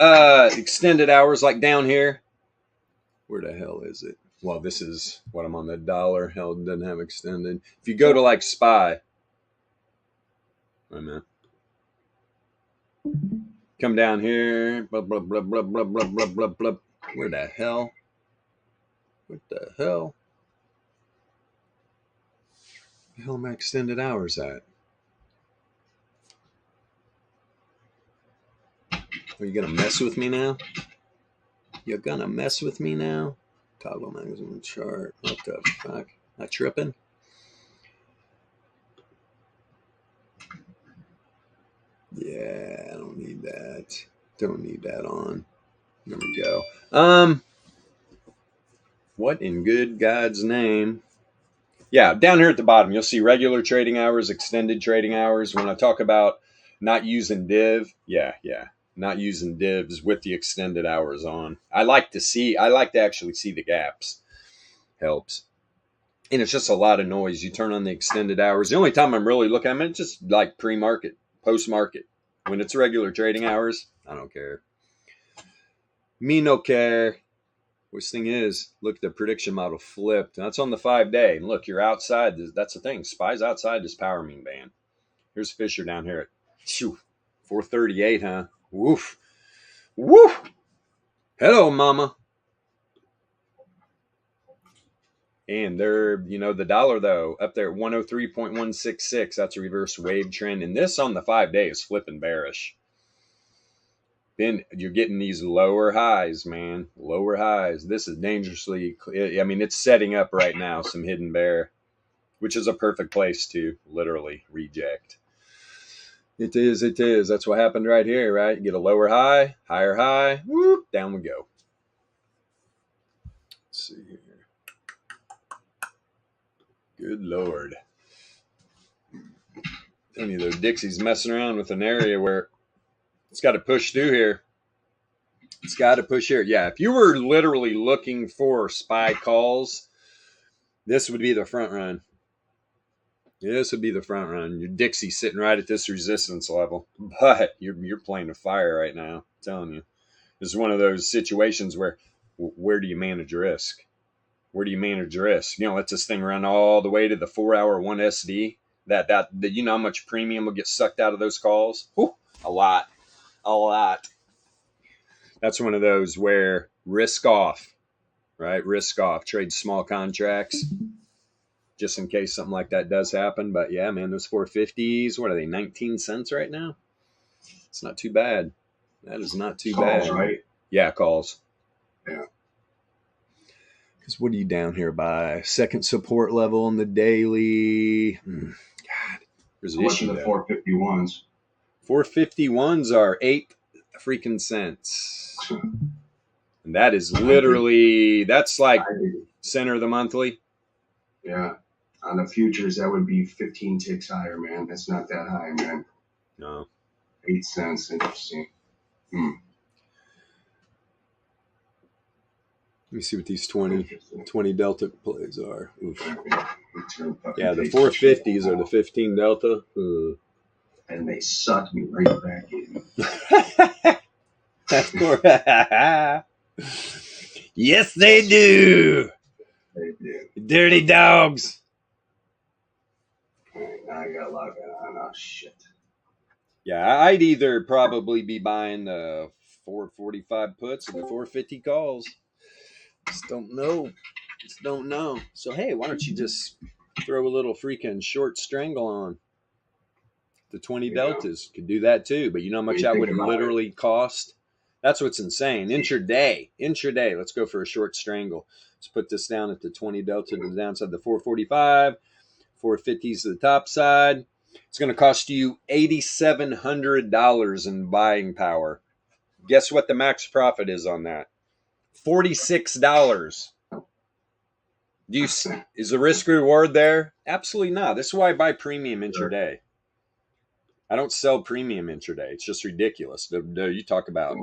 Extended hours like down here. Where the hell is it? Well, this is what I'm on the dollar. Hell, it doesn't have extended. If you go to like SPY, wait a minute. Come down here. Blah, blah, blah, blah, blah, blah, blah, blah, blah. Where the hell? What the hell? Where the hell are my extended hours at? Are you going to mess with me now? You're going to mess with me now? Toggle maximum chart. What the fuck? Not tripping? Yeah, I don't need that. Don't need that on. There we go. What in good God's name? Yeah, down here at the bottom, you'll see regular trading hours, extended trading hours. When I talk about not using div, yeah, not using divs with the extended hours on. I like to actually see the gaps. Helps. And it's just a lot of noise. You turn on the extended hours. The only time I'm really looking at it, it's just like pre-market, post-market. When it's regular trading hours, I don't care. Me no care. Which thing is, look, the prediction model flipped. That's on the 5-day. And look, you're outside. That's the thing. SPY's outside this power mean band. Here's Fisher down here at 438, huh? Woof. Woof. Hello, mama. And they're, the dollar, though, up there at 103.166. That's a reverse wave trend. And this on the 5-day is flipping bearish. Then you're getting these lower highs, man. Lower highs. This is dangerously, it's setting up right now some hidden bear, which is a perfect place to literally reject. It is. That's what happened right here, right? You get a lower high, higher high, whoop, down we go. Let's see here. Good Lord. Any of those Dixie's messing around with an area where it's got to push through here. It's got to push here. Yeah, if you were literally looking for SPY calls, this would be the front run. This would be the front run. Your Dixie sitting right at this resistance level. But you're playing with fire right now. I'm telling you. This is one of those situations where do you manage risk? Where do you manage risk? Let this thing run all the way to the 4-hour 1SD. That you know how much premium will get sucked out of those calls? Whew, a lot. That's one of those where risk off, right? Risk off. Trade small contracts just in case something like that does happen. But yeah, man, those 450s, what are they, 19 cents right now? It's not too bad. That is not too
calls,
bad.
Right?
Yeah, calls.
Yeah.
Because what are you down here by? Second support level on the daily. God, there's an issue.
The 451s.
451s are 8 freaking cents. And that is literally, that's like center of the monthly.
Yeah. On the futures, that would be 15 ticks higher, man. That's not that high, man.
No.
8 cents. Interesting.
Let me see what these 20 delta plays are. Oof. Yeah, the 450s are the 15 delta.
And they sucked me right back in.
Of course. Yes, they do.
They do.
Dirty dogs.
All right, now I got to log on. Oh, shit.
Yeah, I'd either probably be buying the 445 puts or the 450 calls. Just don't know. So, hey, why don't you just throw a little freaking short strangle on the 20 deltas? Could do that too, but you know how much that would literally cost? That's what's insane. Intraday. Let's go for a short strangle. Let's put this down at the 20 delta to the downside, the 445, 450s to the top side. It's going to cost you $8,700 in buying power. Guess what the max profit is on that? $46. Is the risk reward there? Absolutely not. This is why I buy premium intraday. I don't sell premium intraday. It's just ridiculous. You talk about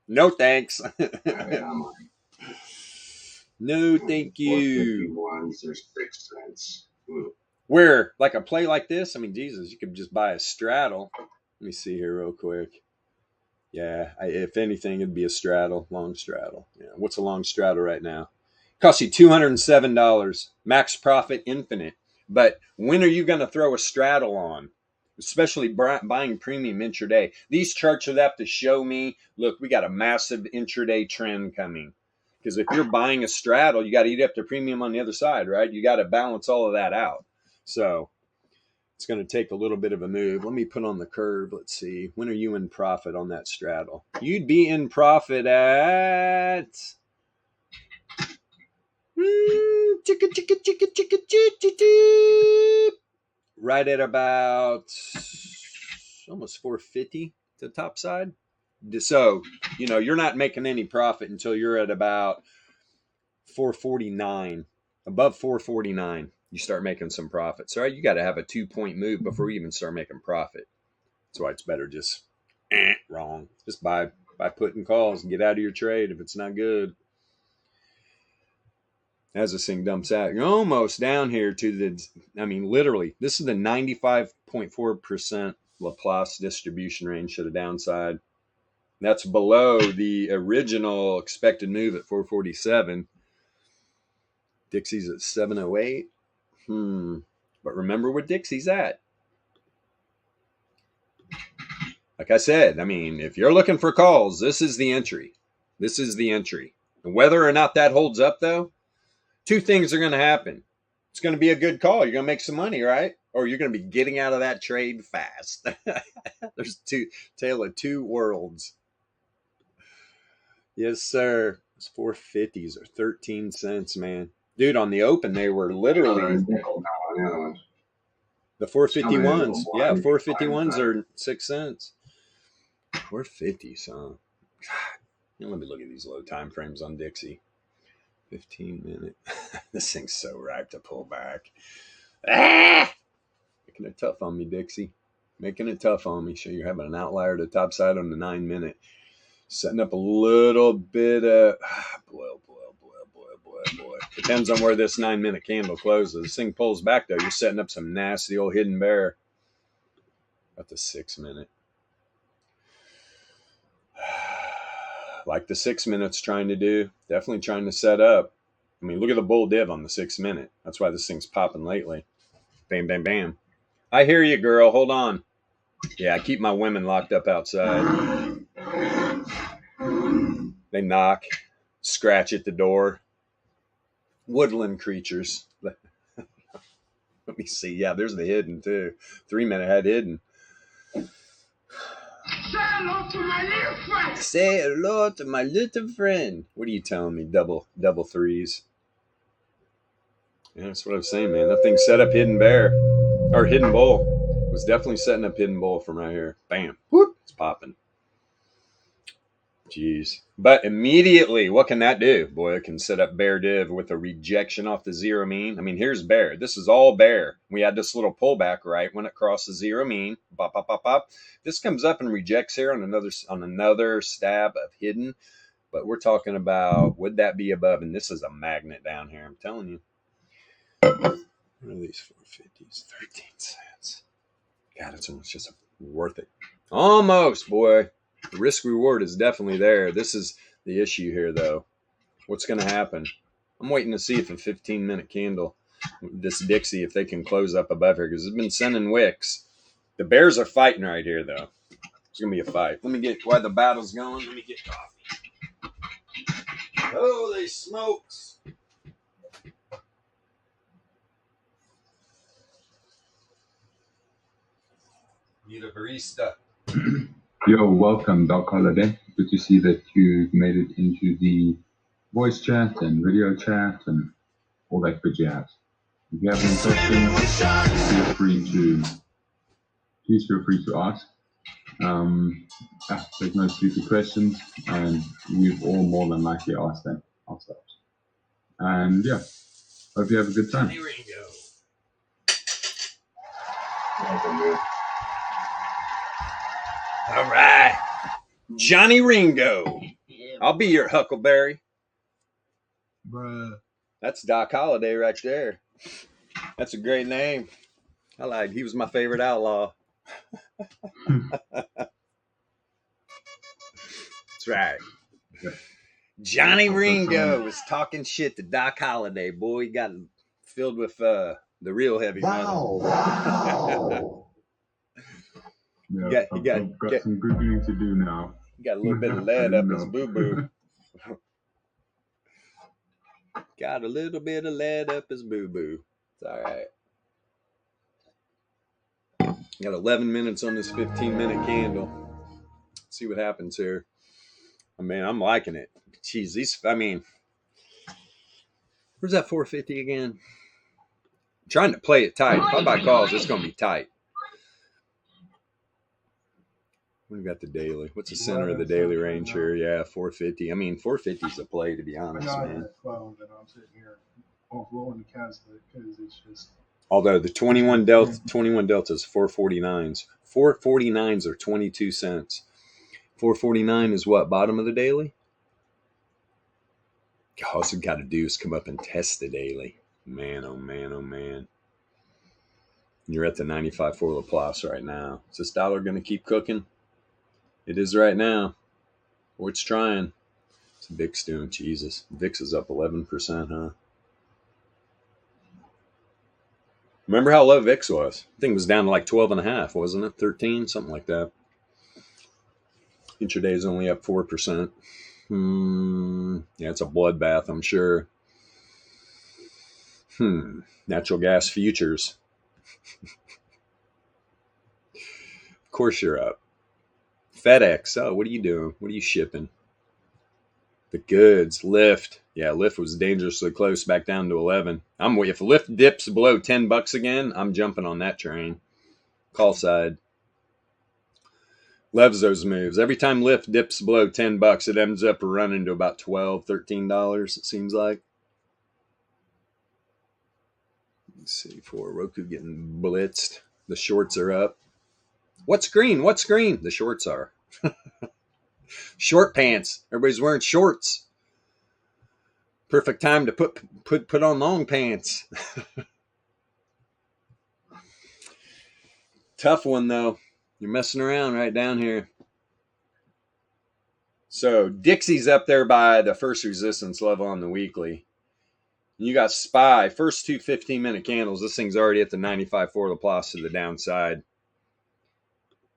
no thanks. No thank you.
There's 6 cents.
Where like a play like this, I mean, Jesus, you could just buy a straddle. Let me see here real quick. Yeah, if anything, it'd be a straddle, long straddle. Yeah, what's a long straddle right now? Costs you $207. Max profit infinite. But when are you going to throw a straddle on? Especially buying premium intraday. These charts would have to show me, look, we got a massive intraday trend coming. Because if you're buying a straddle, you got to eat up the premium on the other side, right? You got to balance all of that out. So it's going to take a little bit of a move. Let me put on the curve. Let's see. When are you in profit on that straddle? You'd be in profit at right at about almost 450 to the top side. So, you're not making any profit until you're at about 449. Above 449, you start making some profits. Right? You got to have a 2-point move before you even start making profit. That's why it's better just wrong. Just buy put and calls and get out of your trade if it's not good. As this thing dumps out, you're almost down here to literally, this is the 95.4% Laplace distribution range to the downside. That's below the original expected move at 447. Dixie's at 708. But remember where Dixie's at. Like I said, if you're looking for calls, this is the entry. And whether or not that holds up, though, 2 things are going to happen. It's going to be a good call. You're going to make some money, right? Or you're going to be getting out of that trade fast. There's tale of 2 worlds. Yes, sir. Those 450s are 13 cents, man. Dude, on the open, they were literally the 451s. Yeah, 451s are 6 cents. 450s, huh? God. Let me look at these low time frames on Dixie. 15-minute. This thing's so ripe to pull back. Making it tough on me, Dixie. Making it tough on me. So you're having an outlier to the top side on the 9-minute. Setting up a little bit of boy. Depends on where this 9-minute candle closes. This thing pulls back, though. You're setting up some nasty old hidden bear. At the 6-minute. like the 6 minutes trying to do. Definitely trying to set up. I mean, look at the bull div on the 6 minute. That's why this thing's popping lately. Bam, bam, bam. I hear you, girl. Hold on. Yeah, I keep my women locked up outside. They knock, scratch at the door. Woodland creatures. Let me see. Yeah, there's the hidden too. 3 minute had hidden.
Say hello to my little friend.
Say hello to my little friend. What are you telling me? Double threes. Yeah, that's what I was saying, man. That thing set up hidden bear. Or hidden bull. It was definitely setting up hidden bull from right here. Bam. Whoop. It's popping. Jeez. But immediately, what can that do? Boy, it can set up bear div with a rejection off the zero mean. I mean, here's bear. This is all bear. We had this little pullback, right? When it crosses zero mean. Pop, pop, pop, pop. This comes up and rejects here on another stab of hidden. But we're talking about, would that be above? And this is a magnet down here. I'm telling you. What are these 450s? 13 cents. God, it's almost just worth it. Almost, boy. The risk reward is definitely there. This is the issue here, though. What's going to happen? I'm waiting to see if a 15-minute candle, this Dixie, if they can close up above here, because it's been sending wicks. The bears are fighting right here, though. It's going to be a fight. Let me get, while the battle's going, let me get coffee. Holy smokes. Need a barista.
Yo, welcome, Doc Holiday. Good to see that you've made it into the voice chat and video chat and all that good jazz. If you have any questions, please feel free to ask. There's no stupid questions, and we've all more than likely asked them ourselves. And yeah, hope you have a good time.
Here we go. All right. Johnny Ringo. I'll be your Huckleberry.
Bruh.
That's Doc Holliday right there. That's a great name. I like. He was my favorite outlaw. That's right. Johnny Ringo was talking shit to Doc Holliday. Boy, he got filled with the real heavy metal.
Wow. Yeah, I've got some Googling to do now.
He got a little bit of lead up his boo-boo. Got a little bit of lead up his boo-boo. It's all right. Got 11 minutes on this 15-minute candle. See what happens here. I mean, I'm liking it. Jeez, where's that 450 again? I'm trying to play it tight. If I buy calls, it's going to be tight. We've got the daily. What's the center of the daily range here? Yeah, 450. I mean, 450 is a play, to be honest, man.
12, and I'm sitting here rolling the cancel it because it's just.
Although the 21 delta is 449s. 449s are 22 cents. 449 is what? Bottom of the daily? All you got to do is come up and test the daily. Man, oh man, oh man. You're at the 95 for Laplace right now. Is this dollar going to keep cooking? It is right now. Or it's trying. It's VIX doing. Jesus. VIX is up 11%, huh? Remember how low VIX was? I think it was down to like 12.5, wasn't it? 13, something like that. Intraday is only up 4%. Yeah, it's a bloodbath, I'm sure. Natural gas futures. Of course you're up. FedEx. Oh, what are you doing? What are you shipping? The goods. Lyft. Yeah, Lyft was dangerously close back down to 11. If Lyft dips below $10 again, I'm jumping on that train. Call side. Loves those moves. Every time Lyft dips below $10, it ends up running to about $12, $13, it seems like. Let's see, for Roku getting blitzed. The shorts are up. What's green? What's green? The shorts are. Short pants. Everybody's wearing shorts. Perfect time to put on long pants. Tough one, though. You're messing around right down here. So Dixie's up there by the first resistance level on the weekly. You got SPY, first two 15-minute candles. This thing's already at the 95.4 Laplace to the downside.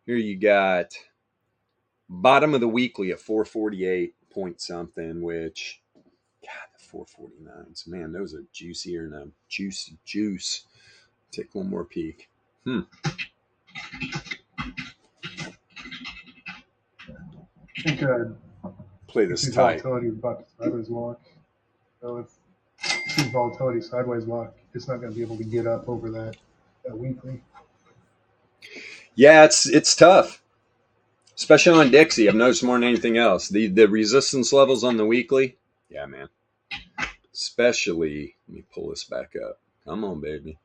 Here you got bottom of the weekly at 448 point something, which, God, the 449s. Man, those are juicier than a juicy juice. Take one more peek.
I think
Play this
Dixie's
tight.
volatility is about to sideways walk. So if Dixie's volatility sideways walk, it's not going to be able to get up over that weekly.
Yeah, it's tough, especially on Dixie. I've noticed more than anything else. The resistance levels on the weekly, yeah, man. Especially, let me pull this back up. Come on, baby.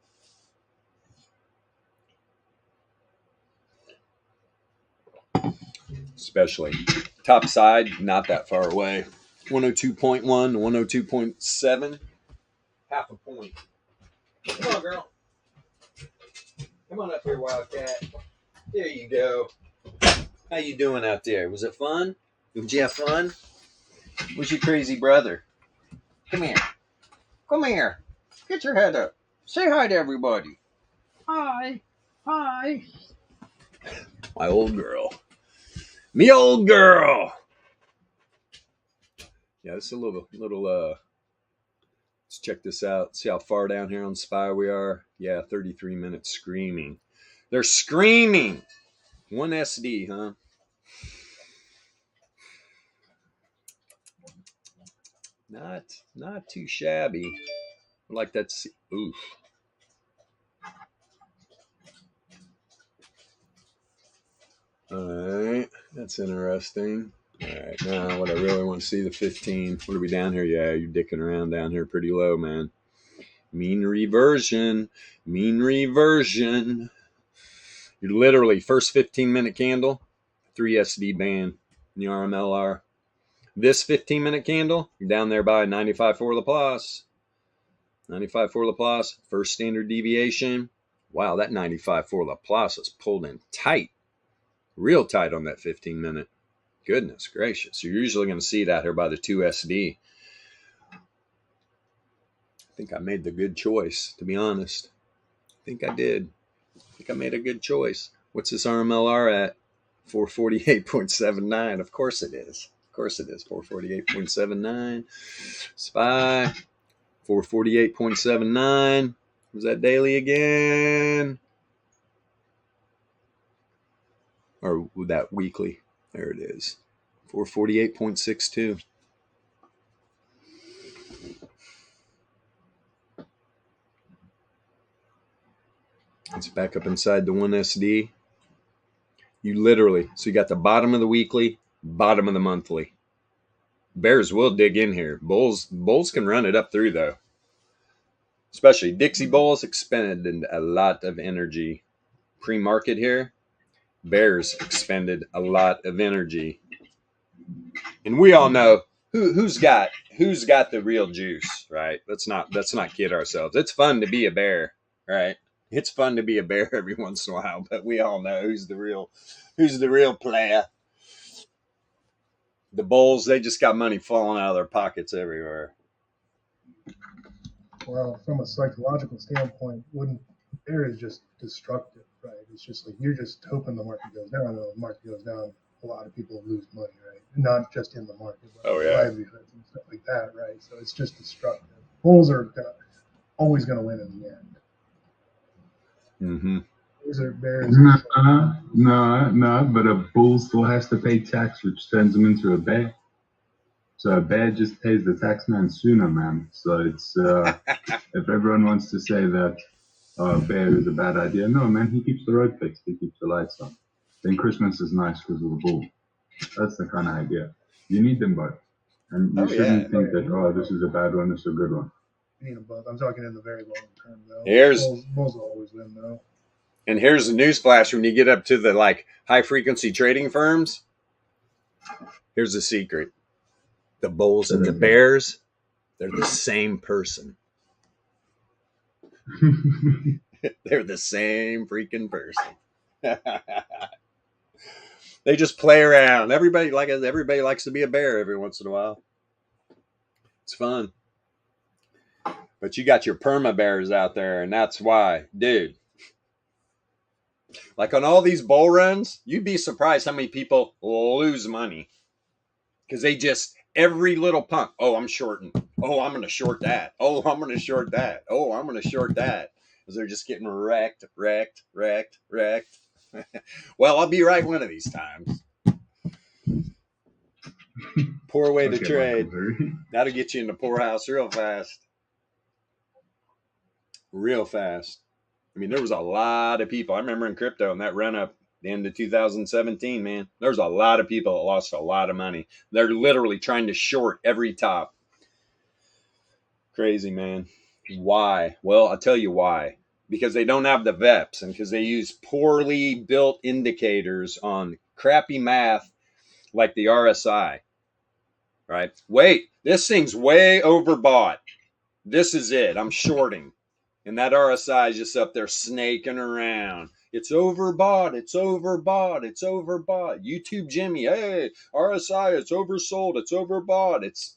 Especially top side, not that far away. 102.1 to 102.7, half a point. Come on, girl. Come on up here, Wildcat. There you go. How you doing out there? Was it fun? Did you have fun? Where's your crazy brother? Come here. Come here. Get your head up. Say hi to everybody. Hi. Hi. My old girl. Me old girl. Yeah, it's a little let's check this out. See how far down here on SPY we are? Yeah, 33 minutes screaming. They're screaming. One SD, huh? Not too shabby. Like that's oof. All right, that's interesting. All right, now what I really want to see the 15. What are we down here? Yeah, you're dicking around down here pretty low, man. Mean reversion. Mean reversion. You're literally first 15-minute candle, 3 SD band in the RMLR. This 15-minute candle, you're down there by 95.4 Laplace. 95.4 Laplace, first standard deviation. Wow, that 95.4 Laplace is pulled in tight. Real tight on that 15-minute. Goodness gracious. You're usually going to see that here by the 2 SD. I think I made the good choice, to be honest. I think I did. I think I made a good choice. What's this RMLR at? 448.79. Of course it is. Of course it is. 448.79. SPY. 448.79. Was that daily again? Or that weekly? There it is. 448.62. It's back up inside the 1 SD. You literally, so you got the bottom of the weekly, bottom of the monthly. Bears will dig in here. Bulls can run it up through, though. Especially Dixie Bulls expended a lot of energy pre-market here. Bears expended a lot of energy. And we all know who's got the real juice, right? Let's not kid ourselves. It's fun to be a bear, right? It's fun to be a bear every once in a while, but we all know who's the real player. The Bulls, they just got money falling out of their pockets everywhere.
Well, from a psychological standpoint, bear is just destructive, right? It's just like you're just hoping the market goes down, and the market goes down. A lot of people lose money, right? Not just in the market, but livelihoods and stuff like that, right? So it's just destructive. Bulls are always going to win in the end.
Mm-hmm.
Bears.
No, but a bull still has to pay tax, which turns him into a bear. So a bear just pays the tax man sooner, man. So it's if everyone wants to say that a bear is a bad idea, no, man, he keeps the road fixed, he keeps the lights on. Then Christmas is nice because of the bull. That's the kind of idea. You need them both. And you shouldn't think that, this is a bad one, this is a good one.
You need them both. I'm talking in the very long term, though. Bulls will always win, though.
And here's the newsflash: when you get up to the high frequency trading firms, here's the secret: the Bulls and the Bears, they're the same person. They're the same freaking person. They just play around. Everybody likes to be a bear every once in a while. It's fun. But you got your perma bears out there, and that's why, dude. Like on all these bull runs, you'd be surprised how many people lose money because they just every little pump. Oh, I'm shorting. Oh, I'm going to short that. Oh, I'm going to short that. Oh, I'm going to short that. Because they're just getting wrecked. Well, I'll be right one of these times. Poor way to trade. That'll get you in the poorhouse real fast. Real fast. I mean, there was a lot of people. I remember in crypto in that run up the end of 2017, man, there was a lot of people that lost a lot of money. They're literally trying to short every top. Crazy, man. Why? Well, I'll tell you why. Because they don't have the VEPS and because they use poorly built indicators on crappy math like the RSI. Right? Wait, this thing's way overbought. This is it. I'm shorting. And that RSI is just up there snaking around. It's overbought. It's overbought. It's overbought. YouTube Jimmy, hey, RSI, it's oversold. It's overbought. It's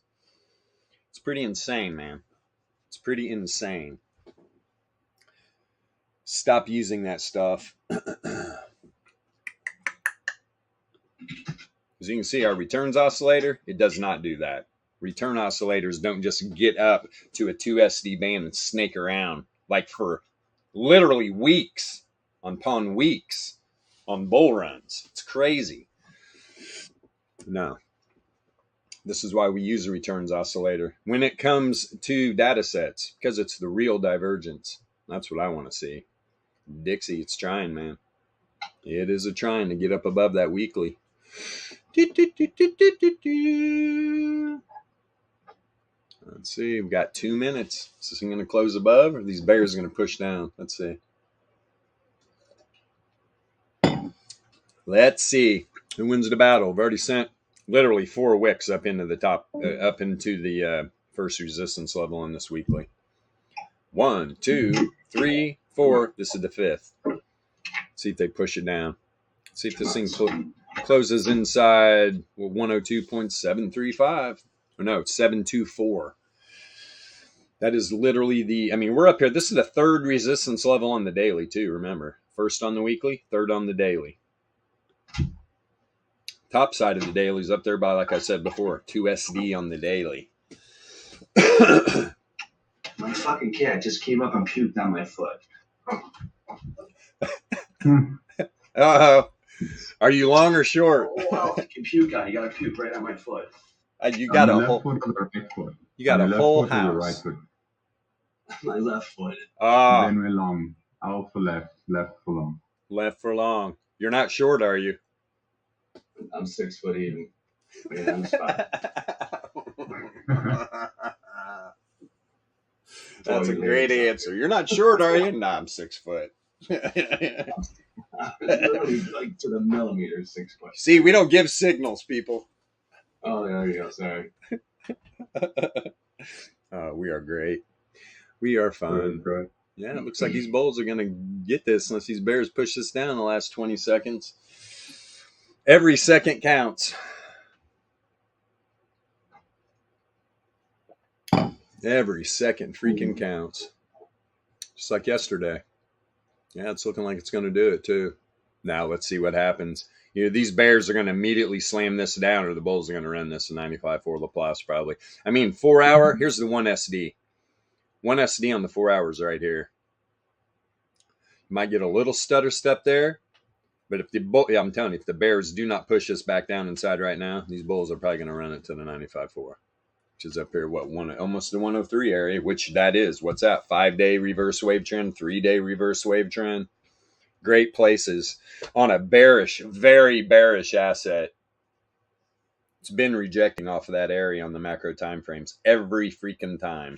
pretty insane, man. It's pretty insane. Stop using that stuff. As you can see, our returns oscillator, it does not do that. Return oscillators don't just get up to a 2SD band and snake around like for literally weeks upon weeks on bull runs. It's crazy. No. This is why we use a returns oscillator when it comes to data sets, because it's the real divergence. That's what I want to see. Dixie, it's trying, man. It is a trying to get up above that weekly. Let's see. We've got 2 minutes. Is this going to close above or are these bears going to push down? Let's see. Let's see. Who wins the battle? We've already sent literally 4 wicks up into the top, up into the first resistance level in this weekly. 1, 2, 3, 4. This is the 5th. Let's see if they push it down. Let's see if this thing closes inside 102.735. Or no, 724. That is literally we're up here. This is the 3rd resistance level on the daily too, remember. 1st on the weekly, 3rd on the daily. Top side of the daily is up there by, like I said before, 2SD on the daily.
My fucking cat just came up and puked on my foot.
Uh-oh. Are you long or short?
Oh, wow, you can puke on. You got to puke right on my foot.
You got a whole.
Foot or the right foot?
You got a whole
house. Or the right
house.
foot?
My left foot.
Ah,
Then we're long. Out for left, left for long.
left for long. You're not short, are you?
I'm 6 foot even. Wait on the spot.
That's a great answer. You're not short, are you? Nah, I'm 6 foot.
Literally, like to the millimeter, 6 foot.
See, we don't give signals, people.
Oh, there you go. Sorry.
We are great. We are fun.
Right.
Yeah, it looks like these bulls are going to get this unless these bears push this down in the last 20 seconds. Every second counts. Every second freaking counts. Just like yesterday. Yeah, it's looking like it's going to do it too. Now let's see what happens. These bears are going to immediately slam this down, or the bulls are going to run this in 95.4 Laplace probably. 4 hour. Here's the 1 SD. 1 SD on the 4 hours right here. You might get a little stutter step there, but if I'm telling you, if the bears do not push this back down inside right now, these bulls are probably going to run it to the 95.4, which is up here, almost the 103 area, which that is. What's that? 5-day reverse wave trend, 3-day reverse wave trend. Great places on a bearish, very bearish asset. It's been rejecting off of that area on the macro time frames every freaking time.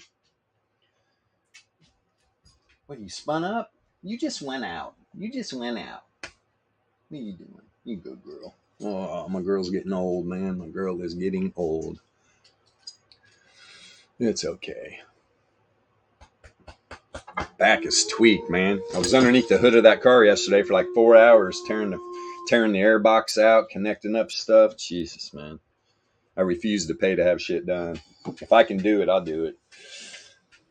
What, you spun up? You just went out. What are you doing? You good girl. Oh, my girl's getting old, man. My girl is getting old. It's okay. Back is tweaked, man. I was underneath the hood of that car yesterday for like 4 hours, tearing tearing the air box out, connecting up stuff. Jesus, man. I refuse to pay to have shit done. If I can do it, I'll do it.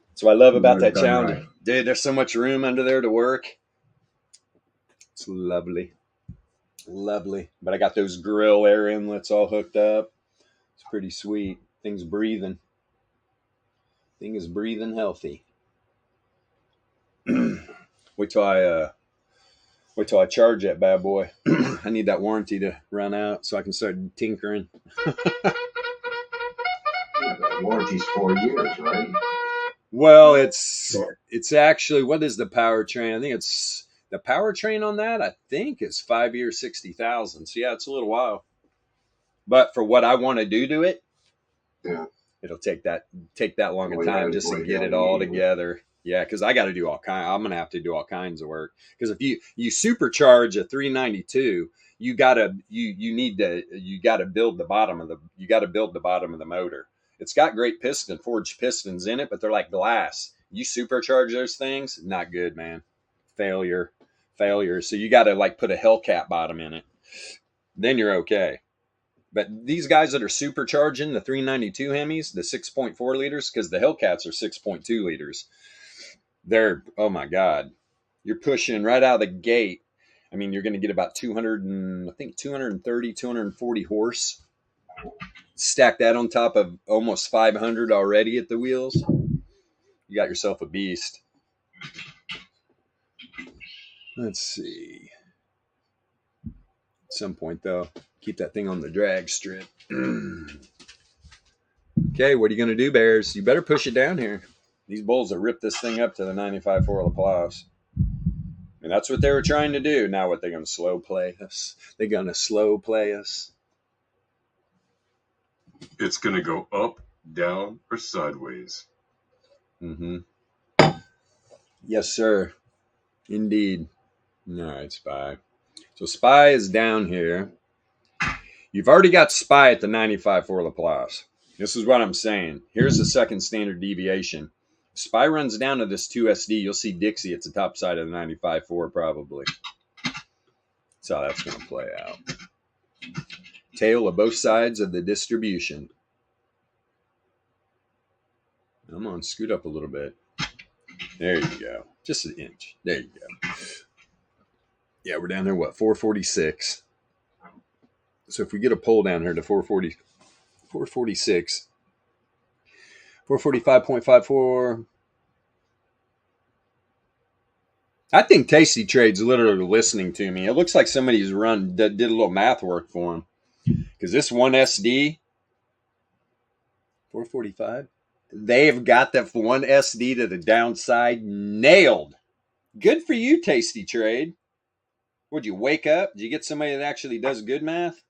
That's what I love about that Challenger. Right. Dude, there's so much room under there to work. It's lovely. Lovely. But I got those grill air inlets all hooked up. It's pretty sweet. Thing's breathing. Thing is breathing healthy. Wait till I charge that bad boy. I need that warranty to run out so I can start tinkering.
Warranty's 4 years, right?
Well, it's actually, what is the powertrain? I think it's the powertrain on that. I think is 5 years, 60,000. So yeah, it's a little while. But for what I want to do to it,
yeah,
it'll take that long a time just to get it all together. Yeah, because I got to do all kind. I'm gonna have to do all kinds of work. Because if you supercharge a 392, you gotta build the bottom of the motor. It's got great forged pistons in it, but they're like glass. You supercharge those things, not good, man. Failure. So you got to like put a Hellcat bottom in it. Then you're okay. But these guys that are supercharging the 392 Hemis, the 6.4 liters, because the Hellcats are 6.2 liters. They're, oh my God, you're pushing right out of the gate. I mean, you're going to get about 230, 240 horse. Stack that on top of almost 500 already at the wheels. You got yourself a beast. Let's see. At some point, though, keep that thing on the drag strip. Okay, what are you going to do, Bears? You better push it down here. These bulls have ripped this thing up to the 95.4 Laplace. And that's what they were trying to do. Now what, they're going to slow play us? They're going to slow play us.
It's going to go up, down, or sideways.
Mm-hmm. Yes, sir. Indeed. All right, SPY. So SPY is down here. You've already got SPY at the 95.4 Laplace. This is what I'm saying. Here's the second standard deviation. SPY runs down to this 2SD. You'll see Dixie at the top side of the 95.4 probably. That's how that's going to play out. Tail of both sides of the distribution. Come on, scoot up a little bit. There you go. Just an inch. There you go. Yeah, we're down there, what, 446. So if we get a pull down here to 446, 445.54. I think Tasty Trade's literally listening to me. It looks like somebody's did a little math work for him. Because this one SD, 445, they've got that one SD to the downside nailed. Good for you, Tasty Trade. Would you wake up? Did you get somebody that actually does good math?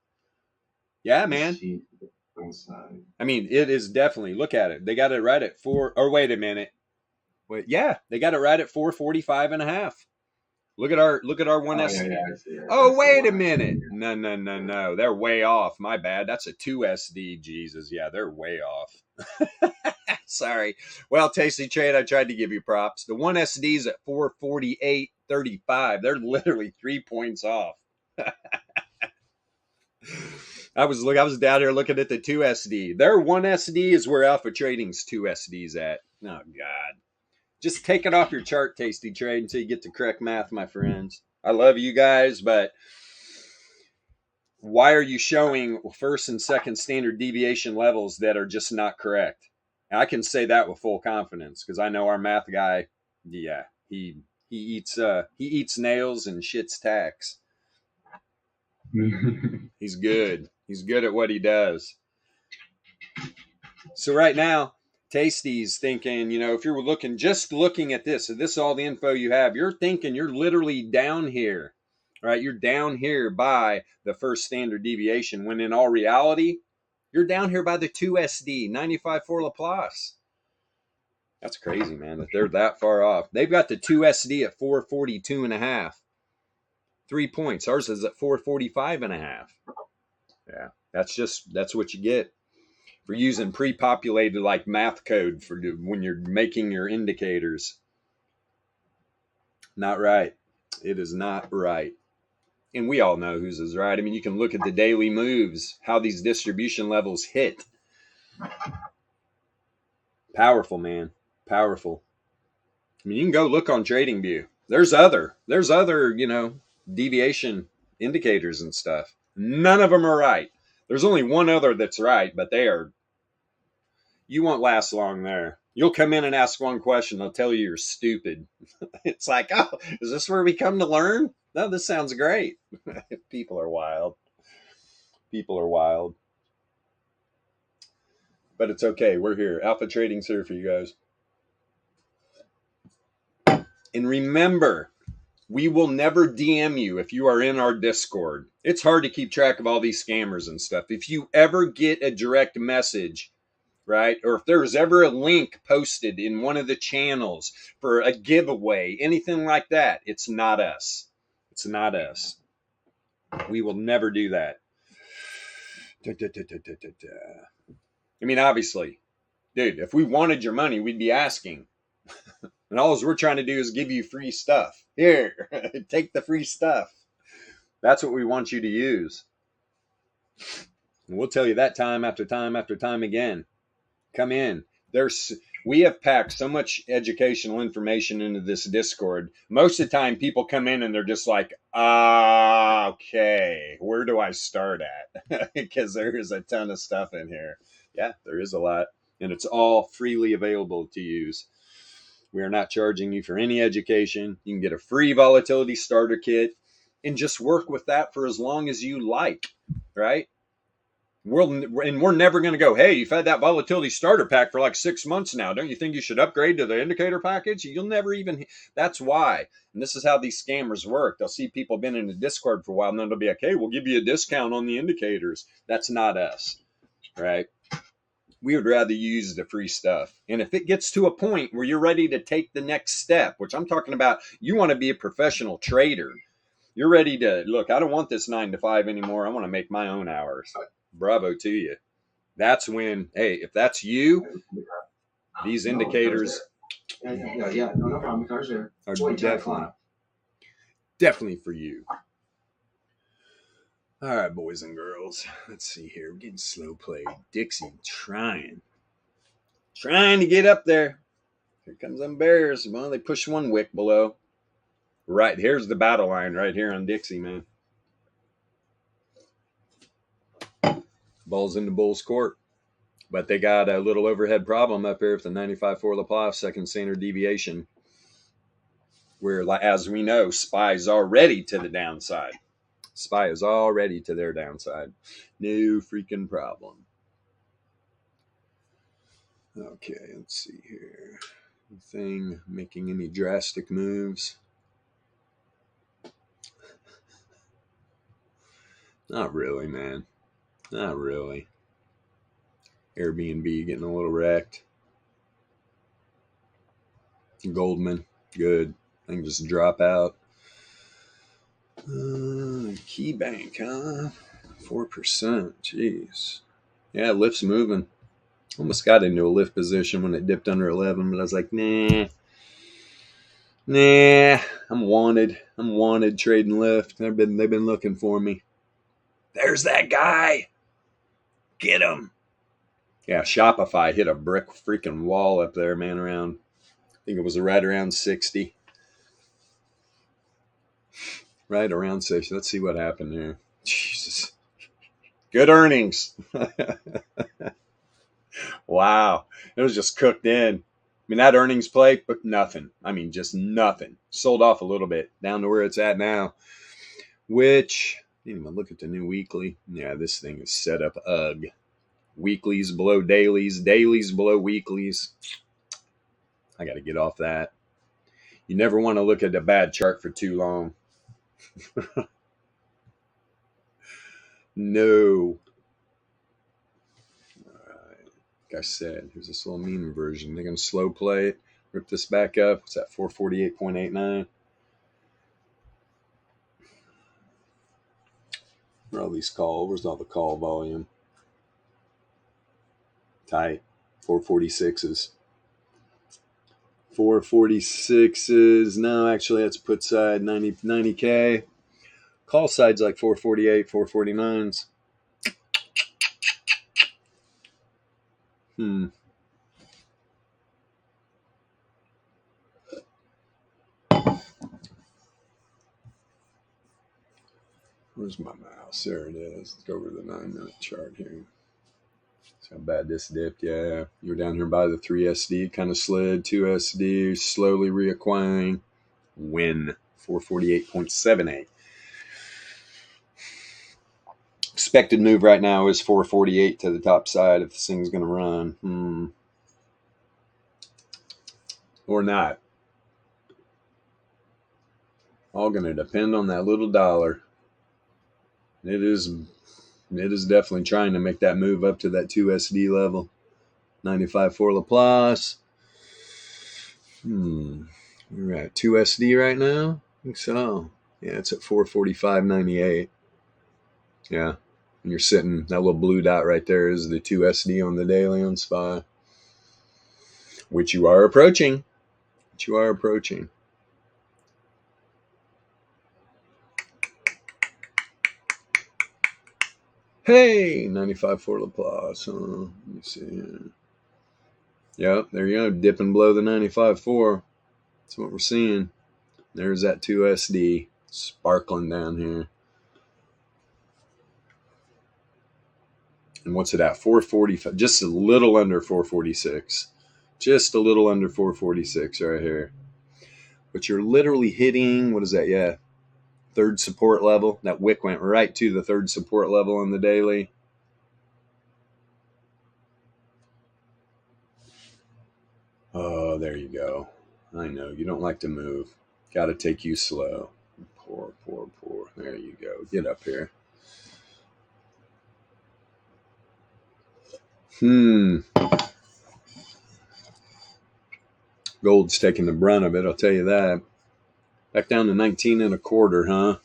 Yeah, man. I mean, it is definitely, look at it. They got it right at 4, or wait a minute. Wait, yeah, they got it right at 445.5. Look at our one SD. Yeah. Oh, wait a minute. No. They're way off. My bad. That's a 2 SD. Jesus. Yeah, they're way off. Sorry. Well, Tasty Trade, I tried to give you props. The 1 SD's at 448.35. They're literally 3 points off. I was down here looking at the 2 SD. Their 1 SD is where Alpha Trading's 2 SD's at. Oh, God. Just take it off your chart, Tasty Trade, until you get to correct math, my friends. I love you guys, but why are you showing first and second standard deviation levels that are just not correct? And I can say that with full confidence because I know our math guy. Yeah, he eats nails and shits tacks. He's good. He's good at what he does. So right now, Tasty's thinking, if you're looking at this, so this is all the info you have, you're thinking you're literally down here, right? You're down here by the first standard deviation, when in all reality, you're down here by the 2 SD, 95.4 Laplace. That's crazy, man, that they're that far off. They've got the 2 SD at 442.5. 3 points. Ours is at 445.5. Yeah, that's what you get for using pre-populated like math code for when you're making your indicators. Not right. It is not right. And we all know whose is right. I mean, you can look at the daily moves, how these distribution levels hit. Powerful, man. Powerful. I mean, you can go look on TradingView. There's other, deviation indicators and stuff. None of them are right. There's only one other that's right, but you won't last long there. You'll come in and ask one question, they'll tell you you're stupid. It's like, oh, is this where we come to learn? No, this sounds great. People are wild. People are wild. But it's okay. We're here. Alpha Trading's here for you guys. And remember, we will never DM you if you are in our Discord. It's hard to keep track of all these scammers and stuff. If you ever get a direct message, right, or if there's ever a link posted in one of the channels for a giveaway, anything like that, it's not us. It's not us. We will never do that. I mean, obviously, dude, if we wanted your money, we'd be asking. And all we're trying to do is give you free stuff. Here, take the free stuff. That's what we want you to use. And we'll tell you that time after time after time again. Come in. We have packed so much educational information into this Discord. Most of the time, people come in and they're just like, okay, where do I start at? Because there is a ton of stuff in here. Yeah, there is a lot. And it's all freely available to use. We are not charging you for any education. You can get a free volatility starter kit and just work with that for as long as you like, right? We're never going to go, hey, you've had that volatility starter pack for like 6 months now. Don't you think you should upgrade to the indicator package? You'll never even, that's why. And this is how these scammers work. They'll see people been in the Discord for a while and then they'll be like, hey, we'll give you a discount on the indicators. That's not us, right? We would rather use the free stuff. And if it gets to a point where you're ready to take the next step, which I'm talking about, you want to be a professional trader. You're ready to, look, I don't want this 9 to 5 anymore. I want to make my own hours. Bravo to you. That's when, hey, if that's you, these indicators
Yeah. No problem. The car's there.
are
Wait,
definitely for you. All right, boys and girls. Let's see here. We're getting slow played. Dixie trying to get up there. Here comes them bears. Well, they push one wick below. Right, here's the battle line right here on Dixie, man. Ball's into Bull's court. But they got a little overhead problem up here with the 95.4 Laplace second standard deviation. Where, as we know, SPY is already to the downside. SPY is already to their downside. No freaking problem. Okay, let's see here. Anything making any drastic moves? Not really, man. Not really. Airbnb getting a little wrecked. Goldman, good. I can just drop out. KeyBank, huh? 4%. Jeez. Yeah, Lyft's moving. Almost got into a Lyft position when it dipped under 11, but I was like, nah. I'm wanted trading Lyft. They've been looking for me. There's that guy. Get him. Yeah, Shopify hit a brick freaking wall up there, man, around, I think it was right around 60. Right around 60. Let's see what happened there. Jesus. Good earnings. Wow. It was just cooked in. I mean, that earnings play, but nothing. I mean, just nothing. Sold off a little bit down to where it's at now, which, look at the new weekly. Yeah, this thing is set up ugh. Weeklies below dailies, dailies below weeklies. I got to get off that. You never want to look at a bad chart for too long. No. All right. Like I said, here's this little meme version. They're going to slow play it, rip this back up. It's at 448.89. Where are all these calls? Where's all the call volume? Tight. 446s. 446s. No, actually, that's put side 90K. Call side's like 448, 449s. Where's my mouse? There it is. Let's go over to the 9-minute chart here. See how bad this dipped. Yeah, you're down here by the 3 SD, kind of slid, 2 SD, slowly reacquiring. Win 448.78. Expected move right now is 448 to the top side if this thing's going to run. Or not. All going to depend on that little dollar. It is definitely trying to make that move up to that 2 SD level. 95 for Laplace. We're at 2 SD right now? I think so. Yeah, it's at 445.98. Yeah. And you're sitting, that little blue dot right there is the 2 SD on the daily on SPY. Which you are approaching. Hey, 95 for Laplace. Let me see here. Yep, there you go. Dipping below the 95.4. That's what we're seeing. There's that 2 SD sparkling down here. And what's it at? 445. Just a little under 446. Just a little under 446 right here. But you're literally hitting, what is that? Yeah. Third support level. That wick went right to the third support level on the daily. Oh, there you go. I know. You don't like to move. Got to take you slow. Poor. There you go. Get up here. Gold's taking the brunt of it, I'll tell you that. Back down to 19.25, huh?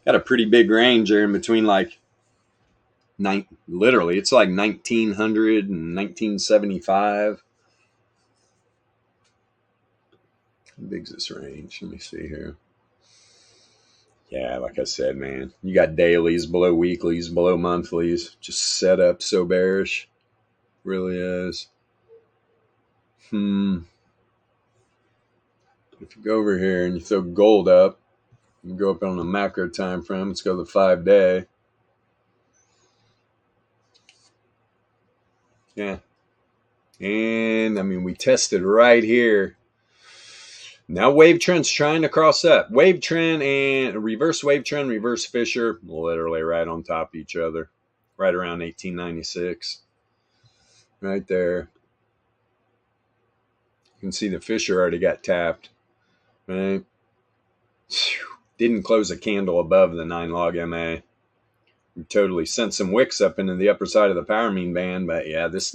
Got a pretty big range there in between, like, literally, it's like 1900 and 1975. How big's this range? Let me see here. Yeah, like I said, man, you got dailies below weeklies, below monthlies. Just set up so bearish. Really is. If you go over here and you throw gold up, you go up on the macro time frame. Let's go to the 5-day. Yeah. And, I mean, we tested right here. Now wave trend's trying to cross up. Wave trend and reverse wave trend, reverse Fisher, literally right on top of each other. Right around 1896. Right there. You can see the Fisher already got tapped. Right? Didn't close a candle above the 9 log MA. We totally sent some wicks up into the upper side of the power mean band. But yeah, this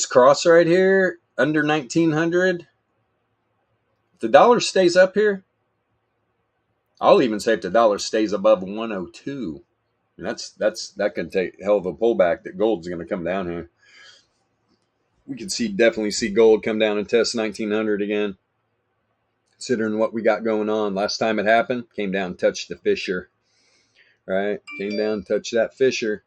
cross right here, under 1900. If the dollar stays up here, I'll even say if the dollar stays above 102, that can take a hell of a pullback that gold's going to come down here. We could definitely see gold come down and test 1900 again. Considering what we got going on. Last time it happened, came down and touched the Fisher. Right? Came down and touched that Fisher.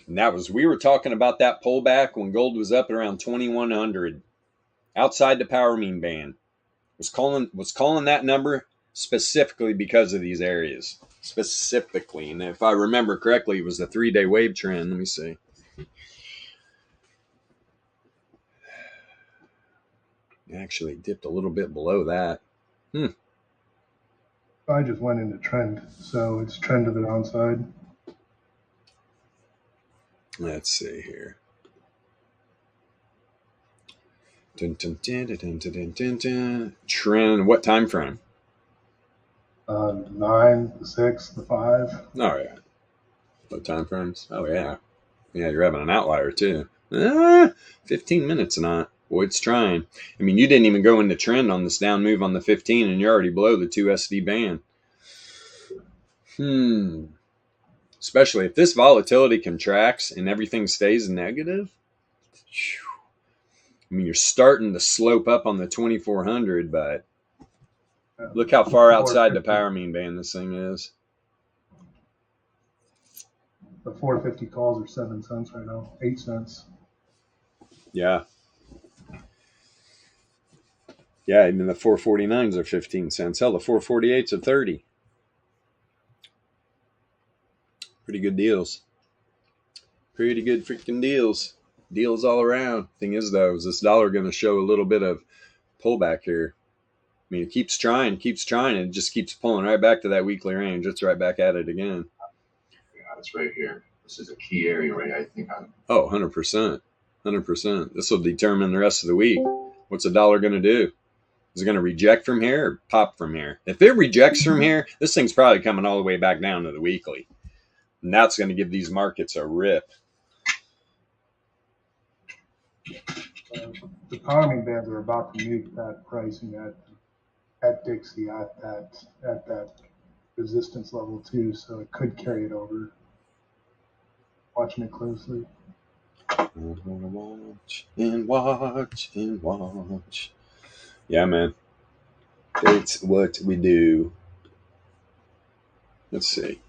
And we were talking about that pullback when gold was up at around 2100. Outside the power mean band. Was calling that number specifically because of these areas. Specifically. And if I remember correctly, it was the 3-day wave trend. Let me see. Actually dipped a little bit below that.
I just went into trend, so it's trend to the downside.
Let's see here. Trend, what time frame?
9, the 6, the 5.
Oh, yeah. What time frames? Oh, yeah. Yeah, you're having an outlier, too. 15 minutes not. Boy, it's trying. I mean, you didn't even go into trend on this down move on the 15, and you're already below the 2 SD band. Especially if this volatility contracts and everything stays negative. I mean, you're starting to slope up on the 2400, but Look how far outside the power mean band this thing is.
The 450 calls are 7 cents right now, 8 cents.
Yeah. Yeah, even the 449s are 15 cents. Hell, the 448s are 30. Pretty good deals. Pretty good freaking deals. Deals all around. Thing is, though, is this dollar going to show a little bit of pullback here? I mean, it keeps trying. It just keeps pulling right back to that weekly range. It's right back at it again.
Yeah, it's right here. This is a key area, right? I think I'm.
Oh, 100%. 100%. This will determine the rest of the week. What's the dollar going to do? Is it going to reject from here or pop from here? If it rejects from here, this thing's probably coming all the way back down to the weekly. And that's going to give these markets a rip.
The power mean bands are about to meet that pricing at Dixie at that resistance level too, so it could carry it over. Watching it closely.
I'm gonna watch and watch and watch. Yeah, man. It's what we do. Let's see.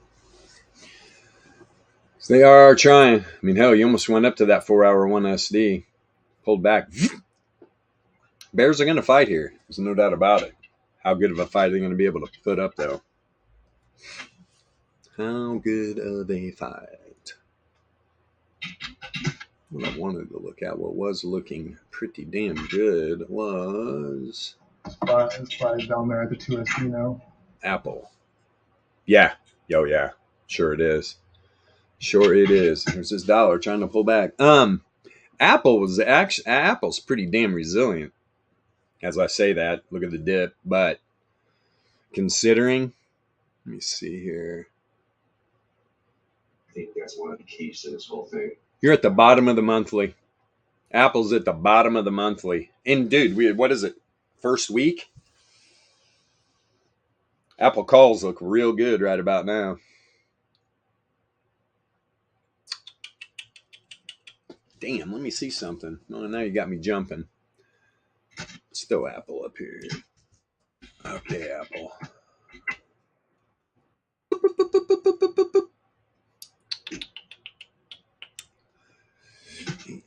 So they are trying. I mean, hell, you almost went up to that 4-hour 1SD. Pulled back. Bears are going to fight here. There's no doubt about it. How good of a fight are they going to be able to put up, though? How good of a fight. What I wanted to look at, what was looking pretty damn good, was
SPY down there at the 2SD now.
Apple. Yeah. Oh, yeah. Sure it is. Sure it is. There's this dollar trying to pull back. Apple's pretty damn resilient. As I say that, look at the dip. But considering, let me see here.
I think that's one of the keys to this whole thing.
You're at the bottom of the monthly. Apple's at the bottom of the monthly. And dude, what is it? First week? Apple calls look real good right about now. Damn, let me see something. Oh, now you got me jumping. Let's throw Apple up here. Okay, Apple.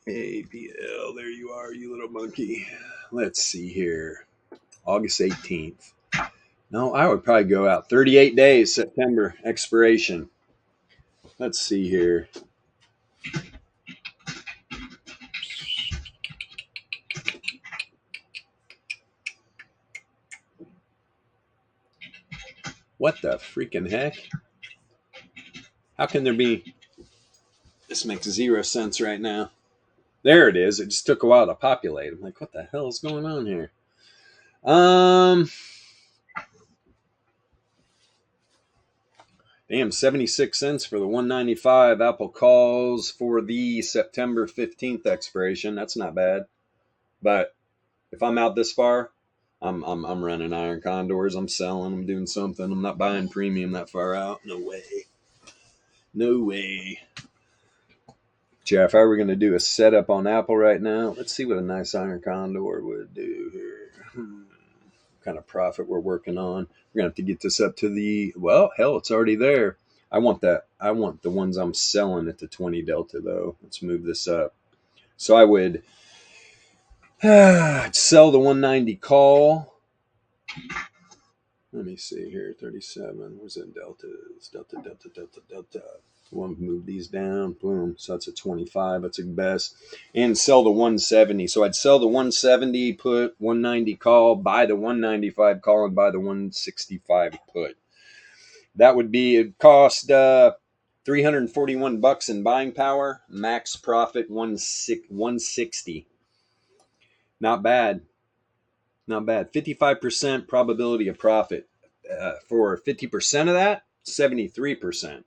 APL, there you are, you little monkey. Let's see here. August 18th. No, I would probably go out 38 days, September expiration. Let's see here. What the freaking heck? How can there be? This makes 0 sense right now. There it is. It just took a while to populate. I'm like, what the hell is going on here? Damn, 76 cents for the 195 Apple calls for the September 15th expiration. That's not bad. But if I'm out this far, I'm running iron condors. I'm selling. I'm doing something. I'm not buying premium that far out. No way. No way. Jeff, if I were going to do a setup on Apple right now, let's see what a nice iron condor would do here. What kind of profit we're working on. We're going to have to get this up to the, well, hell, it's already there. I want that. I want the ones I'm selling at the 20 delta, though. Let's move this up. So I would sell the 190 call. Let me see here, 37. Where's it? Deltas. Delta. Want to move these down. Boom. So that's a 25. That's a best. And sell the 170. So I'd sell the 170, put 190 call, buy the 195 call, and buy the 165 put. That would be, it cost $341 in buying power. Max profit 160. Not bad. Not bad. 55% probability of profit. For 50% of that, 73%.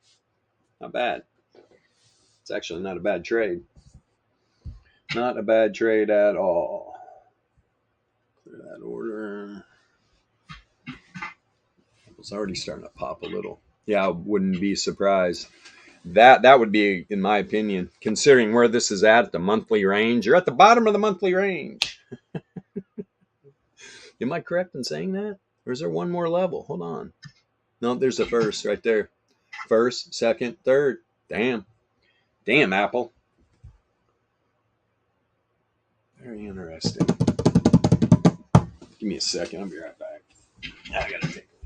Not bad. It's actually not a bad trade. Not a bad trade at all. Clear that order. It's already starting to pop a little. Yeah, I wouldn't be surprised. That would be, in my opinion, considering where this is at the monthly range. You're at the bottom of the monthly range. Am I correct in saying that? Or is there one more level? Hold on. No, there's a first right there. First, second, third. Damn. Damn, Apple. Very interesting. Give me a second. I'll be right back. I gotta take a leak.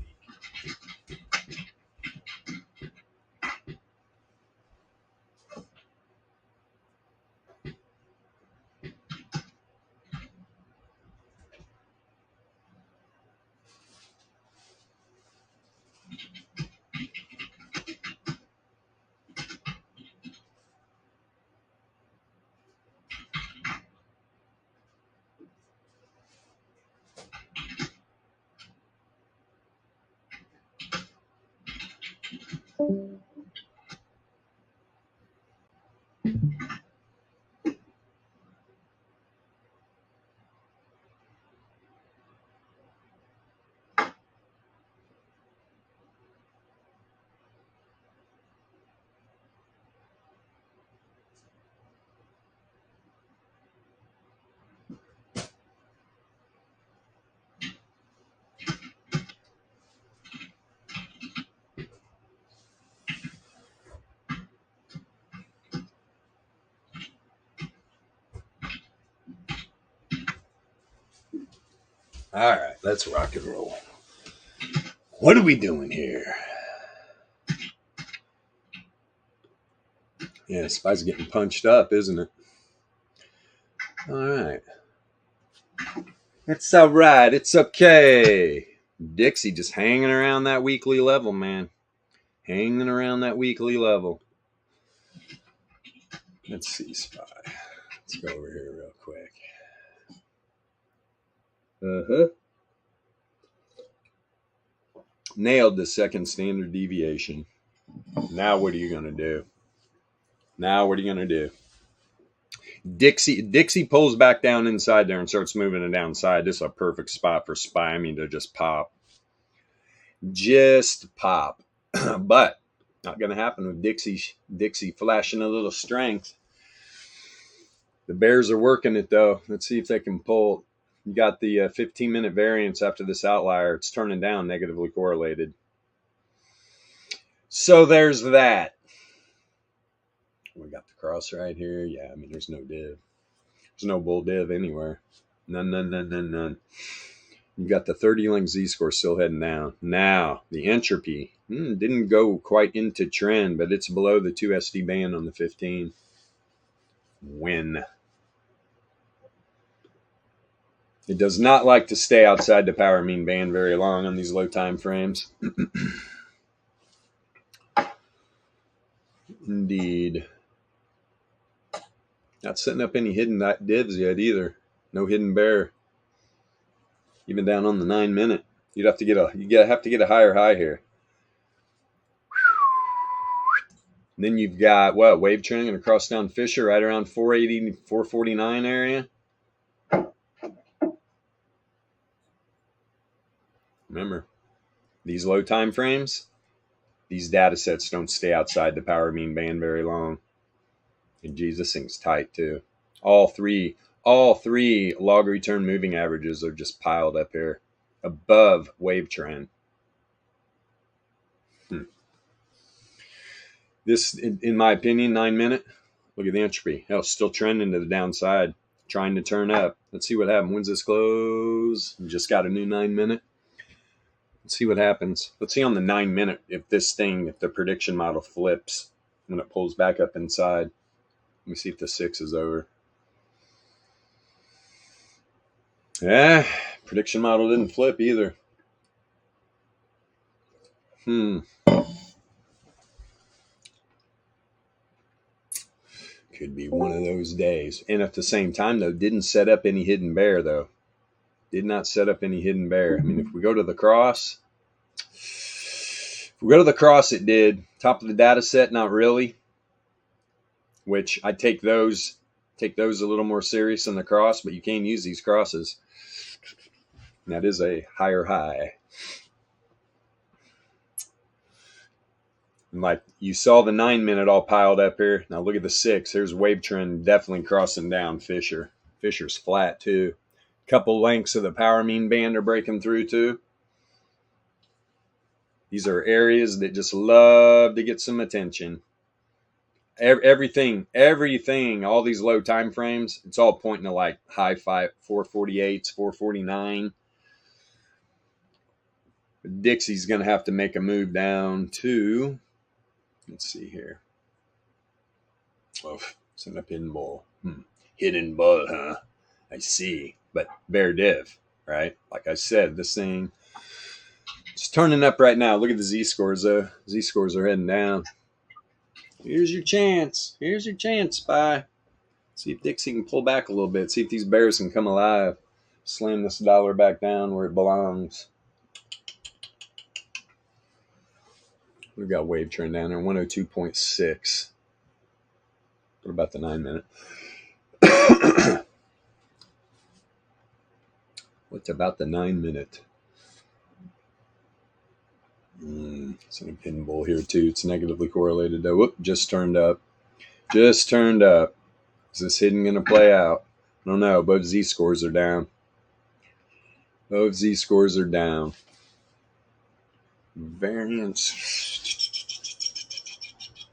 All right, let's rock and roll. What are we doing here? Yeah, SPY's getting punched up, isn't it? All right. It's all right. It's okay. Dixie just hanging around that weekly level, man. Hanging around that weekly level. Let's see, SPY. Let's go over here real quick. Nailed the second standard deviation. Now what are you going to do? Dixie pulls back down inside there and starts moving it downside. This is a perfect spot for SPY. I mean, to just pop. Just pop. But not going to happen with Dixie flashing a little strength. The bears are working it, though. Let's see if they can pull. You got the 15-minute variance after this outlier. It's turning down, negatively correlated. So there's that. We got the cross right here. Yeah, I mean, there's no div. There's no bull div anywhere. None. You got the 30-link Z-score still heading down. Now, the entropy didn't go quite into trend, but it's below the 2 SD band on the 15. Win. It does not like to stay outside the power mean band very long on these low time frames. Indeed. Not setting up any hidden divs yet either. No hidden bear. Even down on the 9-minute. You have to get a higher high here. And then you've got what? Wave trend going to cross down Fisher right around 480, 449 area. Remember, these low time frames, these data sets don't stay outside the power mean band very long. And geez, this thing's tight too. All three log return moving averages are just piled up here above wave trend. This, in my opinion, 9-minute. Look at the entropy. Hell, still trending to the downside, trying to turn up. Let's see what happens. When's this close? We just got a new 9-minute. Let's see what happens. Let's see on the 9-minute if the prediction model flips when it pulls back up inside. Let me see if the 6 is over. Yeah, prediction model didn't flip either. Could be one of those days. And at the same time, though, didn't set up any hidden bear, though. Did not set up any hidden bear. I mean, if we go to the cross, it did. Top of the data set, not really. Which I take those a little more serious than the cross, but you can't use these crosses. And that is a higher high. And like you saw the 9-minute all piled up here. Now look at the 6. Here's wave trend definitely crossing down Fisher. Fisher's flat too. Couple lengths of the power mean band are breaking through too. These are areas that just love to get some attention. Everything, all these low time frames, it's all pointing to like high 448s, 449. Dixie's going to have to make a move down to, let's see here. Oh, it's in a pinball. Hidden bull, huh? I see. But bear div, right? Like I said, this thing, it's turning up right now. Look at the Z-scores, though. Z-scores are heading down. Here's your chance. Here's your chance, SPY. See if Dixie can pull back a little bit. See if these bears can come alive. Slam this dollar back down where it belongs. We've got wave trend down there, 102.6. What about the 9 minute? What about the 9 minute? It's in a pinball here too. It's negatively correlated though. Whoop, just turned up. Just turned up. Is this hidden going to play out? I don't know. Both Z-scores are down. Both Z-scores are down. Variance.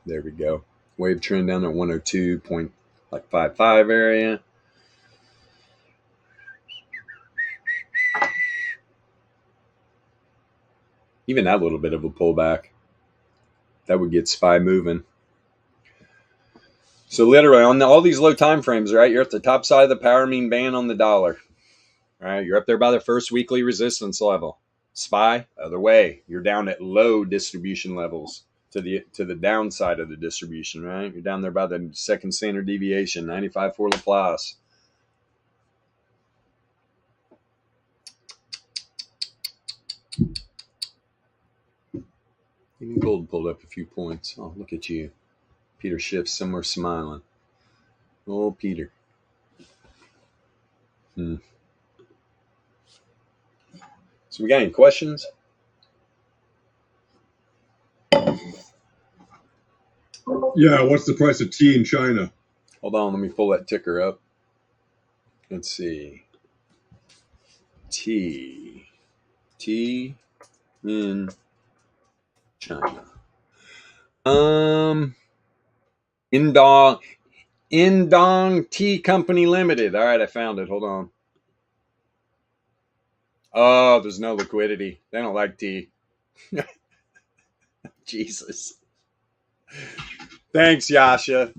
There we go. Wave trend down at 102.55 area. Even that little bit of a pullback, that would get SPY moving. So literally on all these low time frames, right? You're at the top side of the power mean band on the dollar. Right? You're up there by the first weekly resistance level. SPY, other way. You're down at low distribution levels to the downside of the distribution, right? You're down there by the second standard deviation, 95 for Laplace. Even gold pulled up a few points. Oh, look at you. Peter Schiff somewhere smiling. Oh, Peter. So we got any questions?
Yeah, what's the price of tea in China?
Hold on, let me pull that ticker up. Let's see. Tea in China. Indong Tea Company Limited. All right, I found it. Hold on. Oh, there's no liquidity. They don't like tea. Jesus. Thanks, Yasha.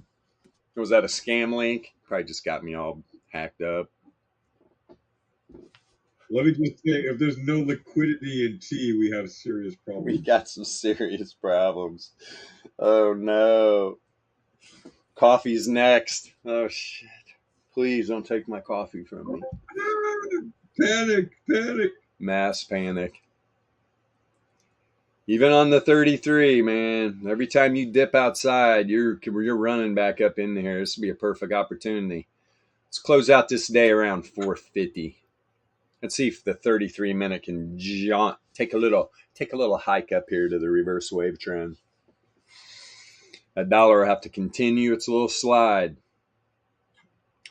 Was that a scam link? Probably just got me all hacked up.
Let me just say, if there's no liquidity in tea, we have serious problems.
We got some serious problems. Oh, no. Coffee's next. Oh, shit. Please don't take my coffee from me.
Panic.
Mass panic. Even on the 33, man. Every time you dip outside, you're running back up in here. This would be a perfect opportunity. Let's close out this day around 450. Let's see if the 33 minute can take a little hike up here to the reverse wave trend. That dollar will have to continue its little slide.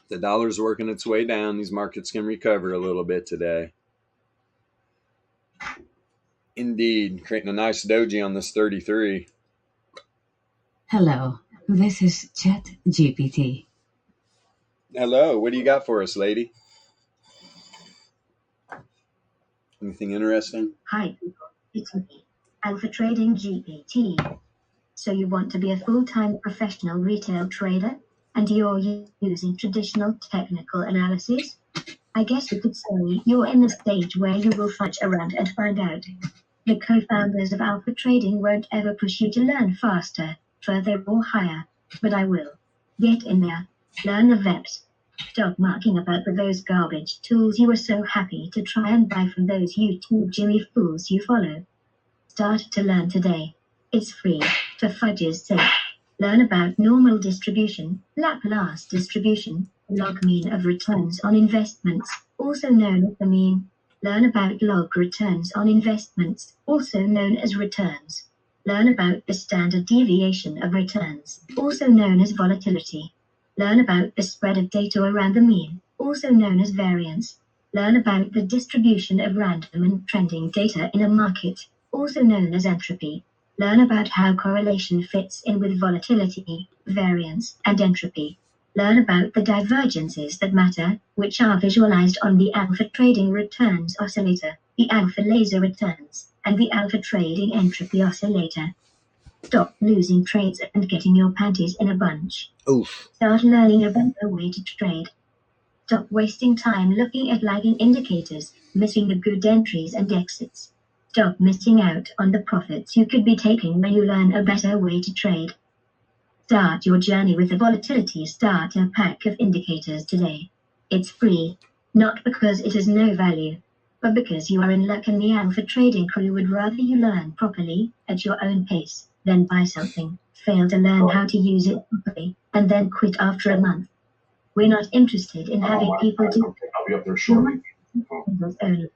The dollar's working its way down. These markets can recover a little bit today. Indeed, creating a nice doji on this 33.
Hello, this is ChatGPT.
Hello, what do you got for us, lady? Anything interesting?
Hi, it's me, Alpha Trading GPT. So you want to be a full-time professional retail trader, and you're using traditional technical analysis? I guess you could say you're in the stage where you will fudge around and find out. The co-founders of Alpha Trading won't ever push you to learn faster, further, or higher, but I will. Get in there, learn the VEPS. Stop marking about with those garbage tools you were so happy to try and buy from those YouTube Jimmy fools you follow. Start to learn today. It's free, for fudge's sake. Learn about normal distribution, Laplace distribution, log mean of returns on investments, also known as the mean. Learn about log returns on investments, also known as returns. Learn about the standard deviation of returns, also known as volatility. Learn about the spread of data around the mean, also known as variance. Learn about the distribution of random and trending data in a market. also known as entropy. Learn about how correlation fits in with volatility, variance, and entropy. Learn about the divergences that matter, which are visualized on the alpha trading returns oscillator, the alpha laser returns, and the alpha trading entropy oscillator. Stop losing trades and getting your panties in a bunch.
Oof.
Start learning a better way to trade. Stop wasting time looking at lagging indicators, missing the good entries and exits. Stop missing out on the profits you could be taking when you learn a better way to trade. Start your journey with the Volatility Starter Pack of indicators today. It's free, not because it has no value, but because you are in luck and the alpha trading crew would rather you learn properly, at your own pace, than buy something, fail to learn how to use it properly, and then quit after a month. We're not interested in having people do
I'll be up there shortly.
only.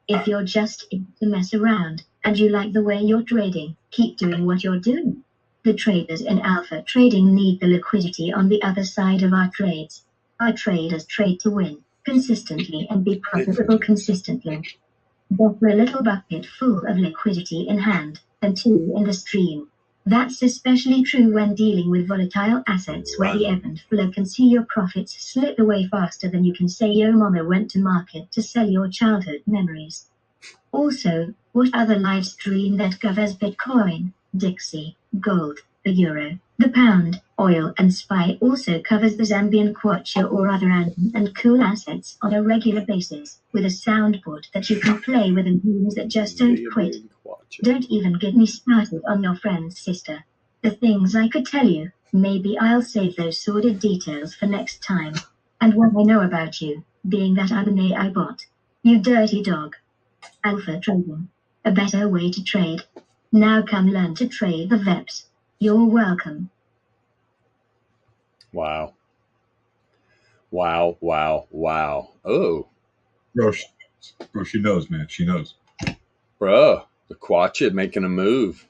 If you're just in to mess around, and you like the way you're trading, keep doing what you're doing. The traders in alpha trading need the liquidity on the other side of our trades. Our traders trade to win, consistently and be profitable consistently. Better a little bucket full of liquidity in hand, than two in the stream. That's especially true when dealing with volatile assets where the ebb and flow can see your profits slip away faster than you can say your mama went to market to sell your childhood memories. Also, what other live stream that covers Bitcoin, Dixie, gold, the euro, the pound, oil and SPY also covers the Zambian kwacha or other random and cool assets on a regular basis, with a soundboard that you can play with and memes that just don't quit. Don't even get me started on your friend's sister. The things I could tell you, maybe I'll save those sordid details for next time. And what I know about you, being that I'm an AI bot. You dirty dog. Alpha trading. A better way to trade. Now come learn to trade the VEPS. You're welcome.
Wow. Wow, wow, wow. Oh,
Bro, she knows, man. She knows.
bro. The Quatcha making a move.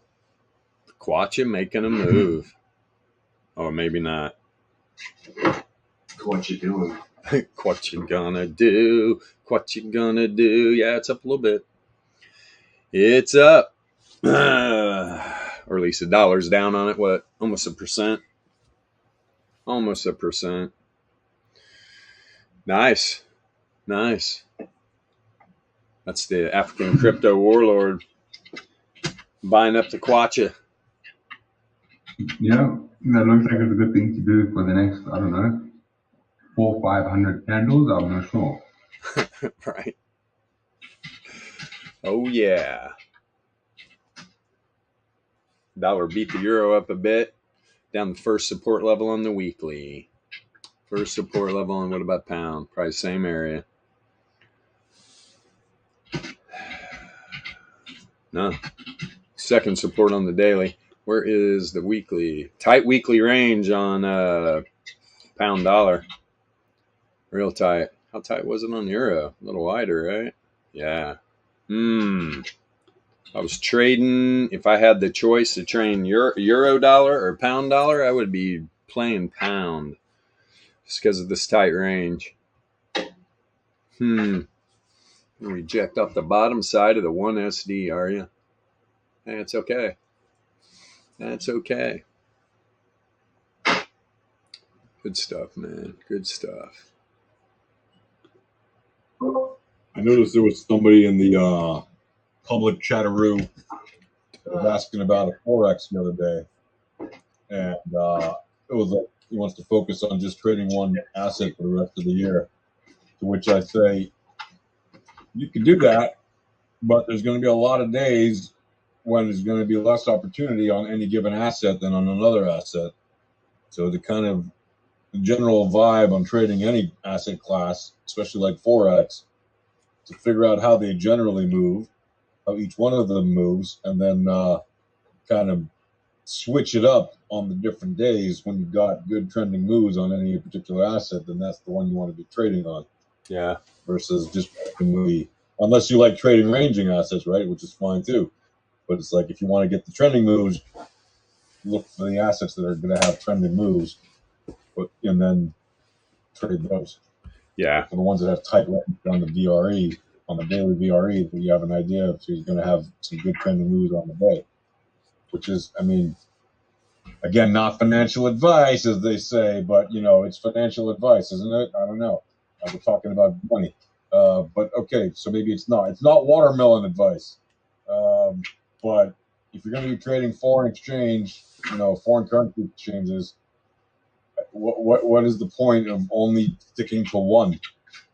The Quatcha making a move. Or maybe not.
What you doing?
What you gonna do? What you gonna do? Yeah, it's up a little bit. It's up. Or at least $1 down on it. What? Almost 1%. Almost 1%. Nice. Nice. That's the African crypto warlord buying up the Quatcha.
Yeah, that looks like it's a good thing to do for the next, I don't know, 400-500 candles. I'm not sure.
Right. Oh, yeah. Dollar beat the euro up a bit. Down the first support level on the weekly. First support level on what about pound? Probably same area. No. Second support on the daily. Where is the weekly? Tight weekly range on pound dollar. Real tight. How tight was it on the euro? A little wider, right? Yeah. I was trading. If I had the choice to trade euro dollar or pound dollar, I would be playing pound. Just because of this tight range. Reject off the bottom side of the 1 SD, are you? Hey, it's okay. That's okay. Good stuff, man. Good stuff.
I noticed there was somebody in the public chatteroo that was asking about a Forex the other day. And it was like he wants to focus on just trading one asset for the rest of the year. To which I say, you can do that, but there's going to be a lot of days when there's going to be less opportunity on any given asset than on another asset. So the kind of general vibe on trading any asset class, especially like Forex, to figure out how they generally move, how each one of them moves, and then kind of switch it up on the different days when you've got good trending moves on any particular asset, then that's the one you want to be trading on.
Yeah.
Versus just unless you like trading ranging assets, right? Which is fine too. But it's like if you want to get the trending moves, look for the assets that are going to have trending moves, and then trade those.
Yeah.
For the ones that have tight range on the VRE, on the daily VRE that you have an idea if he's going to have some good trending moves on the day, which is, I mean, again, not financial advice, as they say, but, you know, it's financial advice, isn't it? I don't know. We're talking about money. But, okay, so maybe it's not. It's not watermelon advice. But if you're going to be trading foreign exchange, you know, foreign currency exchanges, what is the point of only sticking to one?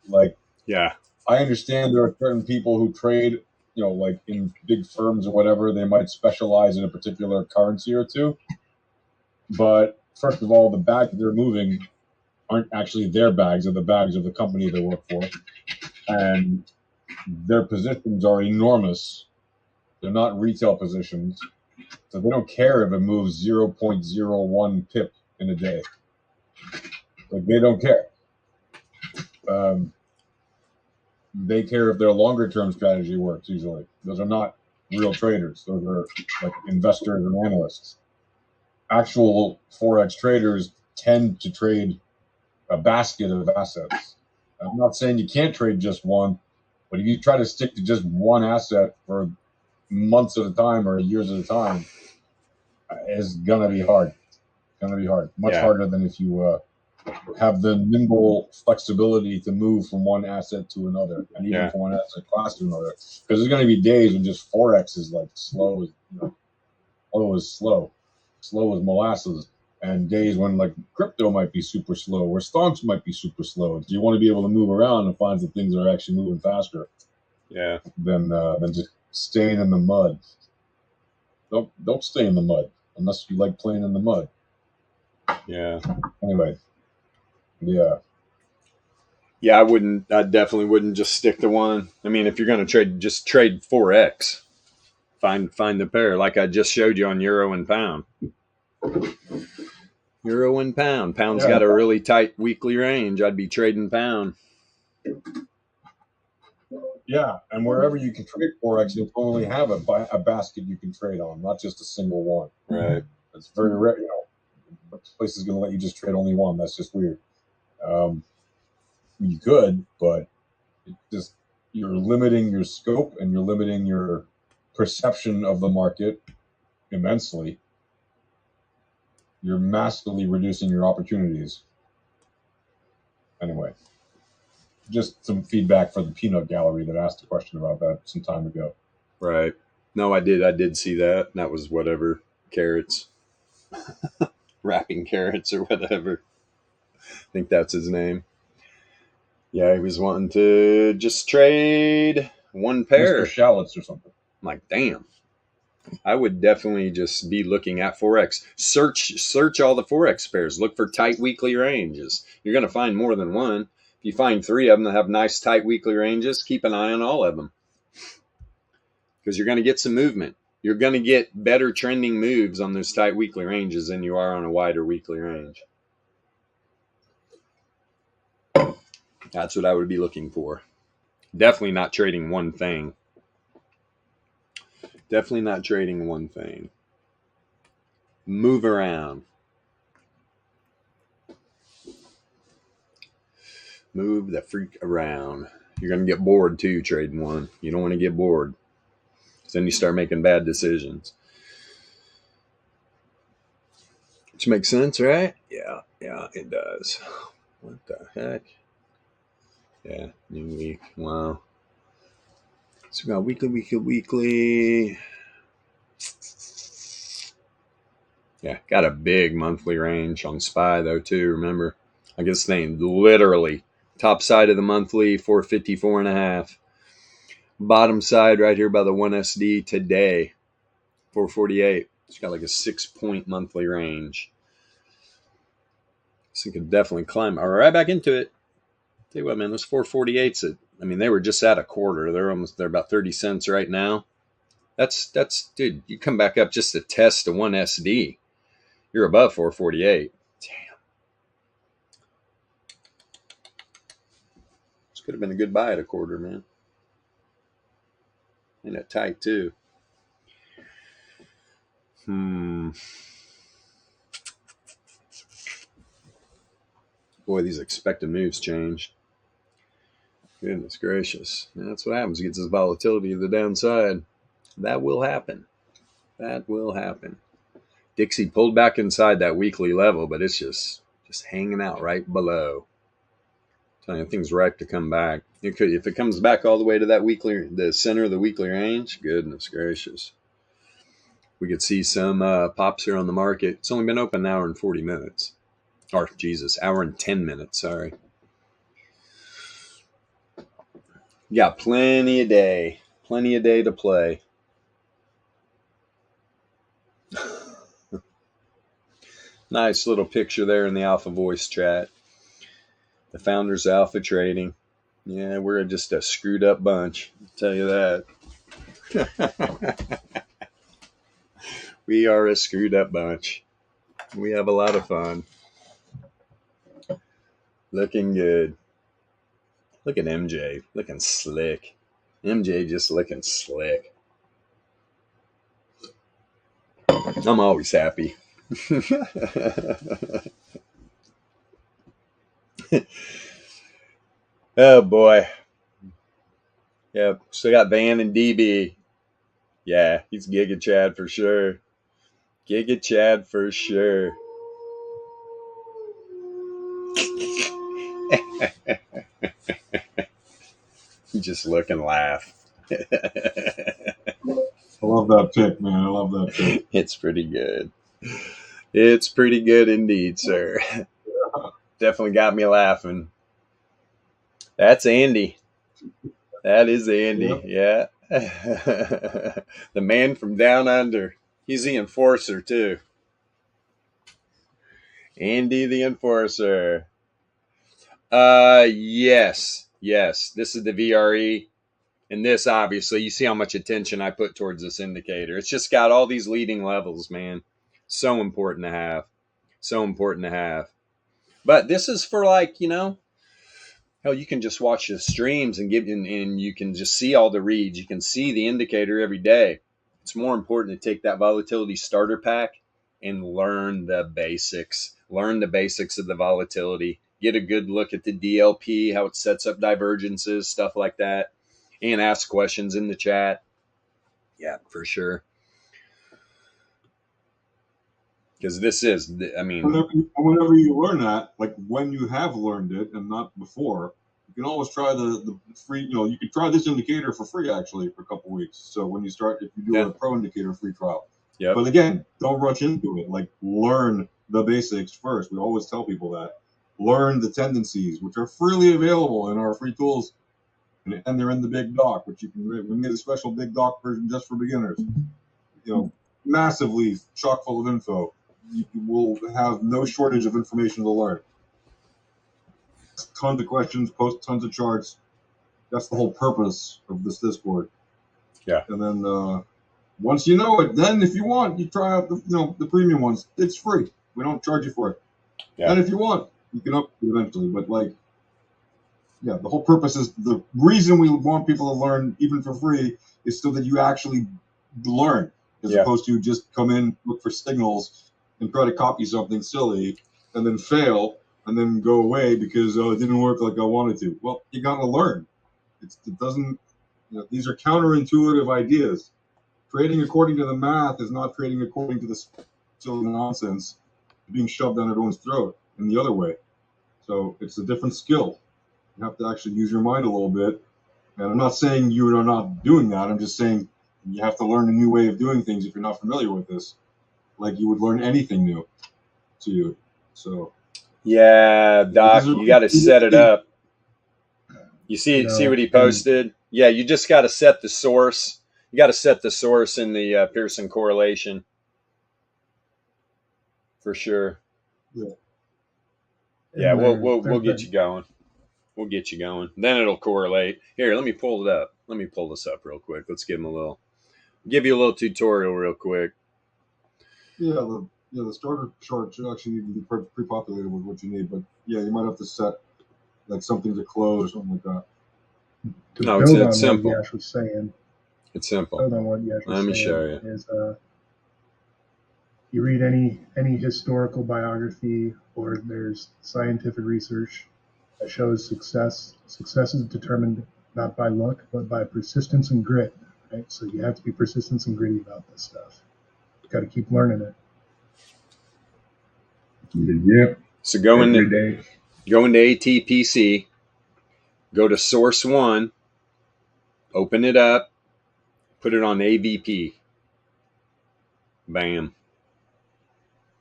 Like,
Yeah.
I understand there are certain people who trade, you know, like in big firms or whatever, they might specialize in a particular currency or two. But first of all, the bags they're moving aren't actually their bags, they're the bags of the company they work for. And their positions are enormous. They're not retail positions. So they don't care if it moves 0.01 pip in a day. Like, they don't care. They care if their longer term strategy works usually. Those are not real traders. Those are like investors and analysts. Actual Forex traders tend to trade a basket of assets. I'm not saying you can't trade just one, but if you try to stick to just one asset for months at a time or years at a time, it's gonna be hard. Gonna be hard. Much harder than if you have the nimble flexibility to move from one asset to another, and even from one asset class to another. Because there's going to be days when just Forex is like slow as, you know, always slow as molasses, and days when like crypto might be super slow, or stocks might be super slow. Do you want to be able to move around and find that things are actually moving faster?
Yeah.
Than just staying in the mud. Don't stay in the mud unless you like playing in the mud.
Yeah.
Anyway. Yeah.
Yeah, I definitely wouldn't just stick to one. I mean, if you're going to trade, just trade 4X. Find the pair like I just showed you on euro and pound. Euro and pound. Pound's got a really tight weekly range. I'd be trading pound.
Yeah, and wherever you can trade Forex, you'll only have a basket you can trade on, not just a single one.
Right.
It's very rare, you know. This place is going to let you just trade only one. That's just weird. You could, but it just, you're limiting your scope and you're limiting your perception of the market immensely. You're massively reducing your opportunities. Anyway, just some feedback for the peanut gallery that asked a question about that some time ago.
Right. No, I did see that. That was whatever, carrots. Wrapping carrots or whatever. I think that's his name. Yeah, he was wanting to just trade one pair.
Mr. Shallots or something.
I'm like, damn. I would definitely just be looking at Forex. Search all the Forex pairs. Look for tight weekly ranges. You're going to find more than one. If you find 3 of them that have nice tight weekly ranges, keep an eye on all of them. Because you're going to get some movement. You're going to get better trending moves on those tight weekly ranges than you are on a wider weekly range. That's what I would be looking for. Definitely not trading one thing. Definitely not trading one thing. Move around. Move the freak around. You're going to get bored too trading one. You don't want to get bored. Then you start making bad decisions. Which makes sense, right? Yeah, it does. What the heck? Yeah, new week. Wow. So we got weekly. Yeah, got a big monthly range on SPY though too. Remember, I guess thing literally top side of the monthly 454.5. Bottom side right here by the 1SD today 448. It's got like a 6-point monthly range. So you can definitely climb right back into it. Tell you what, man, those 448s. I mean, they were just at a quarter. They're about 30 cents right now. That's dude. You come back up just to test a 1SD. You're above 448. Damn. This could have been a good buy at a quarter, man. And that tight too. Boy, these expected moves changed. Goodness gracious. That's what happens. It gets this volatility to the downside. That will happen. That will happen. Dixie pulled back inside that weekly level, but it's just hanging out right below. Telling you, things ripe to come back. It could, if it comes back all the way to that weekly, the center of the weekly range. Goodness gracious, we could see some pops here on the market. It's only been open an hour and 40 minutes, or Jesus, hour and 10 minutes. Sorry. You got plenty of day to play. Nice little picture there in the Alpha Voice chat. The founders of Alpha Trading. Yeah, we're just a screwed up bunch. I'll tell you that. We are a screwed up bunch. We have a lot of fun. Looking good. Look at MJ. Looking slick. MJ just looking slick. I'm always happy. Oh boy. Yep. Still got Van and DB. Yeah, he's Giga Chad for sure. Giga Chad for sure. Just look and laugh.
I love that pick, man. I love that pick.
It's pretty good. It's pretty good indeed, sir. Definitely got me laughing. That's Andy. That is Andy. Yeah. The man from down under. He's the enforcer too. Andy the enforcer. Yes. This is the VRE. And this, obviously, you see how much attention I put towards this indicator. It's just got all these leading levels, man. So important to have. So important to have. But this is for, like, you know, hell, you can just watch the streams and you can just see all the reads. You can see the indicator every day. It's more important to take that volatility starter pack and learn the basics. Learn the basics of the volatility. Get a good look at the DLP, how it sets up divergences, stuff like that. And ask questions in the chat. Yeah, for sure. Because this is, I mean,
whenever you learn that, like when you have learned it and not before, you can always try the free. You know, you can try this indicator for free actually for a couple weeks. So when you start, if you do a pro indicator free trial, But again, don't rush into it. Like learn the basics first. We always tell people that. Learn the tendencies, which are freely available in our free tools. And they're in the big doc, which you can we made a special big doc version just for beginners. You know, massively chock full of info. You will have no shortage of information to learn. Tons of questions, post tons of charts. That's the whole purpose of this Discord.
Yeah.
And then once you know it, then if you want, you try out the premium ones. It's free. We don't charge you for it.
Yeah.
And if you want, you can upgrade eventually. But the whole purpose is the reason we want people to learn even for free is so that you actually learn, as opposed to just come in, look for signals, and try to copy something silly, and then fail, and then go away because it didn't work like I wanted to. Well, you got to learn. It doesn't. These are counterintuitive ideas. Trading according to the math is not trading according to the silly nonsense being shoved down everyone's throat in the other way. So it's a different skill. You have to actually use your mind a little bit. And I'm not saying you are not doing that. I'm just saying you have to learn a new way of doing things if you're not familiar with this, like you would learn anything new to you. So
yeah, Doc, you got to set it up. You see what he posted? Yeah, you just got to set the source. You got to set the source in the Pearson correlation for sure. Yeah, we'll get you going. We'll get you going. Then it'll correlate. Here, let me pull it up. Let me pull this up real quick. Let's give you a little tutorial real quick.
Yeah, the starter chart should actually even be pre-populated with what you need. But yeah, you might have to set like something to close or something like that.
To build on simple. What Yash was saying.
It's simple.
Build on what Yash was
Let me
saying
show you.
Is you read any historical biography or there's scientific research that shows success. Success is determined not by luck, but by persistence and grit. Right? So you have to be persistent and gritty about this stuff. You got to keep learning it.
Yep.
So go
Every
into
day.
ATPC, go to source one, open it up, put it on AVP. Bam.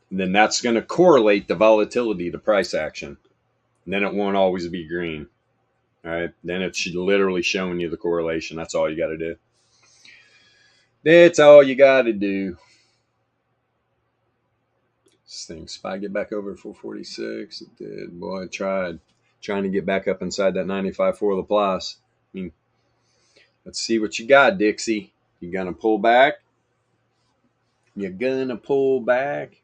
And then that's going to correlate the volatility to price action. And then it won't always be green. All right. Then it's literally showing you the correlation. That's all you got to do. That's all you got to do. This thing, SPY get back over 446. It did. Boy, I tried. Trying to get back up inside that 95 for the plus. I mean, let's see what you got, Dixie. You going to pull back? You're going to pull back?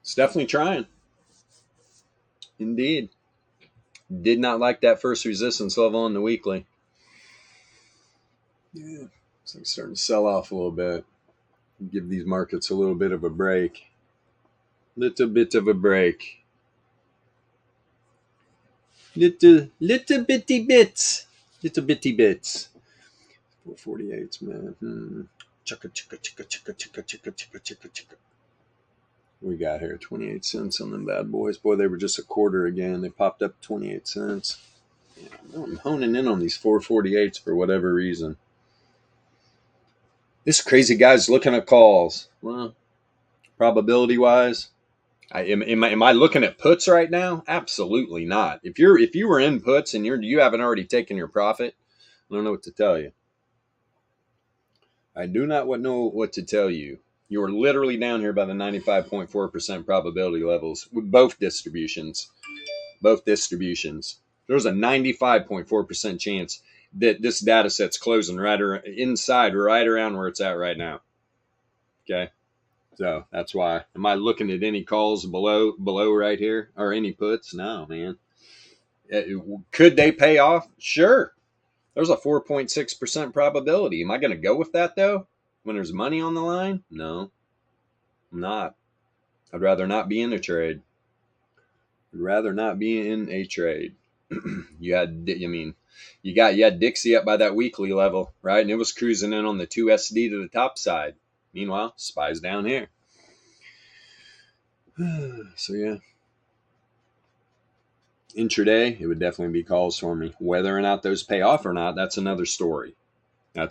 It's definitely trying. Indeed. Did not like that first resistance level on the weekly. Yeah, it's like starting to sell off a little bit. Give these markets a little bit of a break. Little bit of a break. Little bitty bits. Little bitty bits. 448s, man. Chicka, chicka, chicka, chicka, chicka, chicka, chicka, chicka, chicka. We got here 28 cents on them bad boys. Boy, they were just a quarter again. They popped up 28 cents. Yeah, I'm honing in on these 448s for whatever reason. This crazy guy's looking at calls. Well, probability wise, am I looking at puts right now? Absolutely not. If you were in puts and you haven't already taken your profit, I don't know what to tell you. I do not know what to tell you. You are literally down here by the 95.4% probability levels with both distributions. Both distributions. There's a 95.4% chance that this data set's closing right around where it's at right now. Okay. So that's why. Am I looking at any calls below right here or any puts? No, man. Could they pay off? Sure. There's a 4.6% probability. Am I going to go with that though? When there's money on the line? No, I'm not. I'd rather not be in a trade. You had Dixie up by that weekly level, right? And it was cruising in on the 2SD to the top side. Meanwhile, SPY's down here. So yeah. Intraday, it would definitely be calls for me. Whether or not those pay off or not, that's another story. Hell,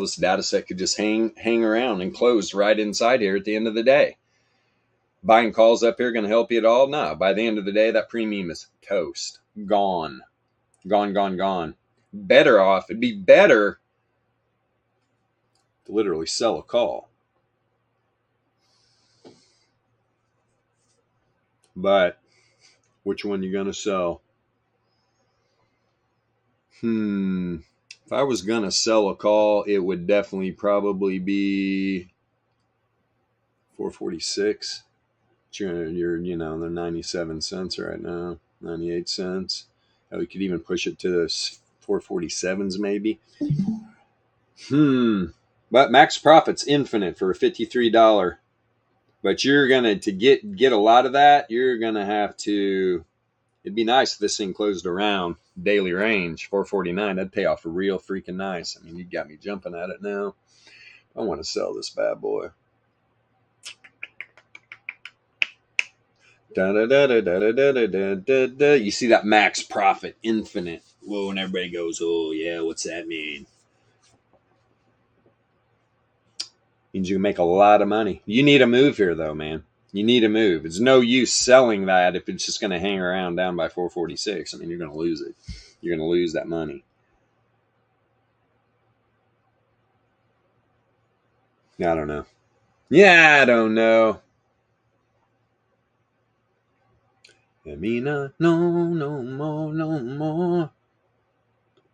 this data set could just hang around and close right inside here at the end of the day. Buying calls up here going to help you at all? No. By the end of the day, that premium is toast. Gone. Better off. It'd be better to literally sell a call. But which one you going to sell? If I was going to sell a call, it would definitely probably be 446. You're they're 97 cents right now, 98 cents. We could even push it to 447s maybe. But max profit's infinite for a $53. But you're going to get a lot of that, you're going to have to. It'd be nice if this thing closed around daily range, 449. That'd pay off real freaking nice. I mean, you got me jumping at it now. I want to sell this bad boy. You see that max profit infinite. Whoa, and everybody goes, oh, yeah, what's that mean? Means you can make a lot of money. You need a move here, though, man. You need a move. It's no use selling that if it's just going to hang around down by 446. I mean, you're going to lose it. You're going to lose that money. I don't know. Yeah, I don't know. Let me not know no more.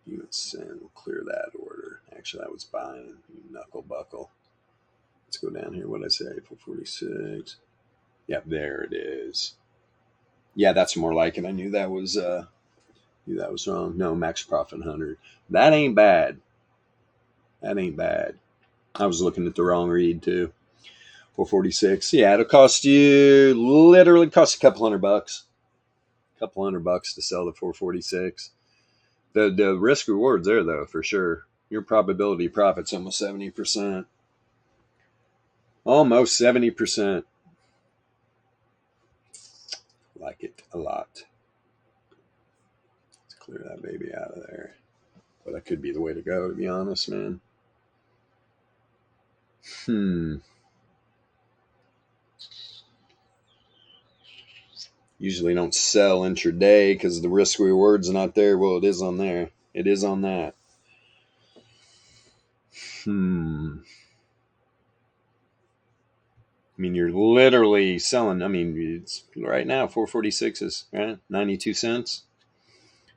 You would send, clear that order. Actually, I was buying. Knuckle buckle. Let's go down here. What did I say? 446. Yep, there it is. Yeah, that's more like it. I knew that was wrong. No, max profit 100. That ain't bad. I was looking at the wrong read too. 446. Yeah, it'll cost you literally cost a couple $100. Couple $100 to sell the 446. The risk rewards there though, for sure. Your probability profit's almost 70%. Almost 70%. Like it a lot. Let's clear that baby out of there. But that could be the way to go, to be honest, man. Usually don't sell intraday because the risk reward's not there. Well, it is on there. It is on that. I mean, you're literally selling. I mean, it's right now 446 is right 92 cents.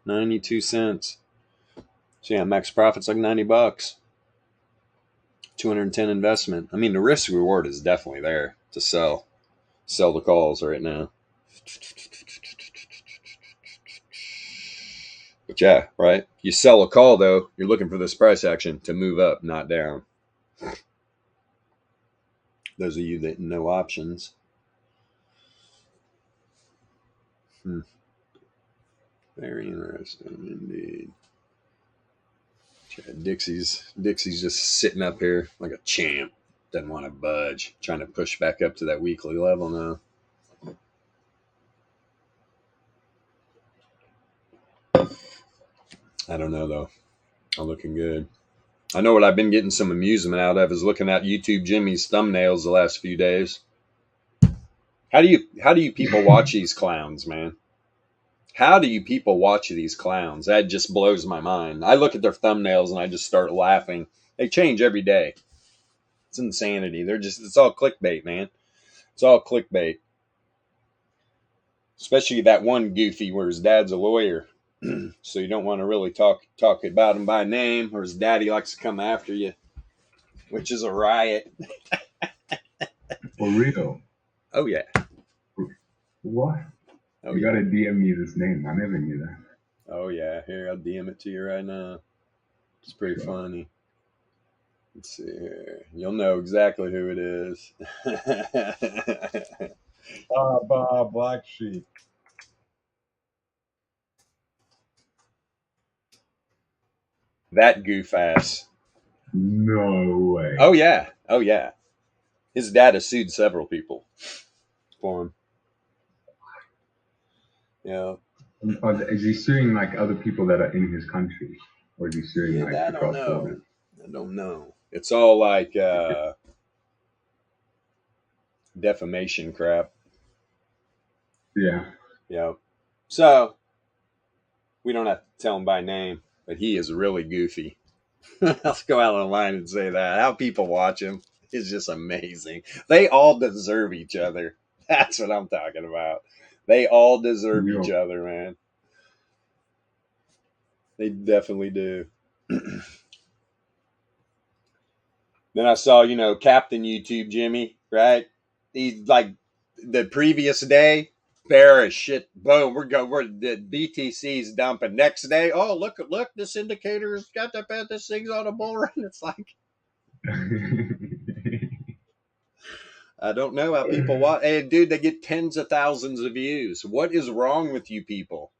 92 cents. So yeah, max profit's like $90. 210 investment. I mean, the risk reward is definitely there to sell the calls right now. But yeah, right. You sell a call though, you're looking for this price action to move up, not down. Those of you that know options. Very interesting indeed. Dixie's just sitting up here like a champ. Doesn't want to budge. Trying to push back up to that weekly level now. I don't know though. I'm looking good. I know what I've been getting some amusement out of is looking at YouTube Jimmy's thumbnails the last few days. How do you people watch these clowns, man? How do you people watch these clowns? That just blows my mind. I look at their thumbnails and I just start laughing. They change every day. It's insanity. It's all clickbait, man. It's all clickbait. Especially that one goofy where his dad's a lawyer. So you don't want to really talk about him by name, or his daddy likes to come after you, which is a riot.
For real?
Oh yeah.
What?
Oh,
you gotta DM me this name. I never knew that.
Oh yeah. Here, I'll DM it to you right now. It's pretty funny. Let's see here. You'll know exactly who it is.
Black Sheep.
That goof ass.
No way.
Oh yeah. Oh yeah. His dad has sued several people for him. Yeah.
Is he suing like other people that are in his country, or is he suing like
I
across borders?
I don't know. It's all like defamation crap.
Yeah.
Yeah. So we don't have to tell him by name, but he is really goofy. Let's go out on the line and say that. How people watch him is just amazing. They all deserve each other. That's what I'm talking about. They all deserve each other, man. They definitely do. Then I saw, Captain YouTube Jimmy, right? He's like the previous day, bearish shit. Boom, we're the BTC's dumping. Next day, oh look, this indicator's got the bet. This thing's on a bull run. It's like I don't know how people watch. Hey, dude, they get tens of thousands of views. What is wrong with you people?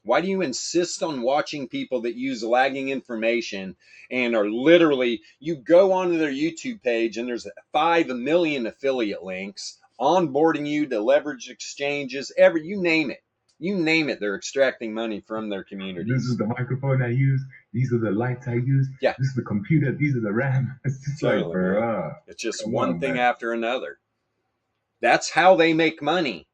Why do you insist on watching people that use lagging information and are literally, you go onto their YouTube page and there's 5 million affiliate links onboarding you to leverage exchanges, you name it. You name it, they're extracting money from their community.
This is the microphone I use. These are the lights I use.
Yeah.
This is the computer. These are the RAM. It's just
totally,
like, bro.
It's just one thing after another. That's how they make money.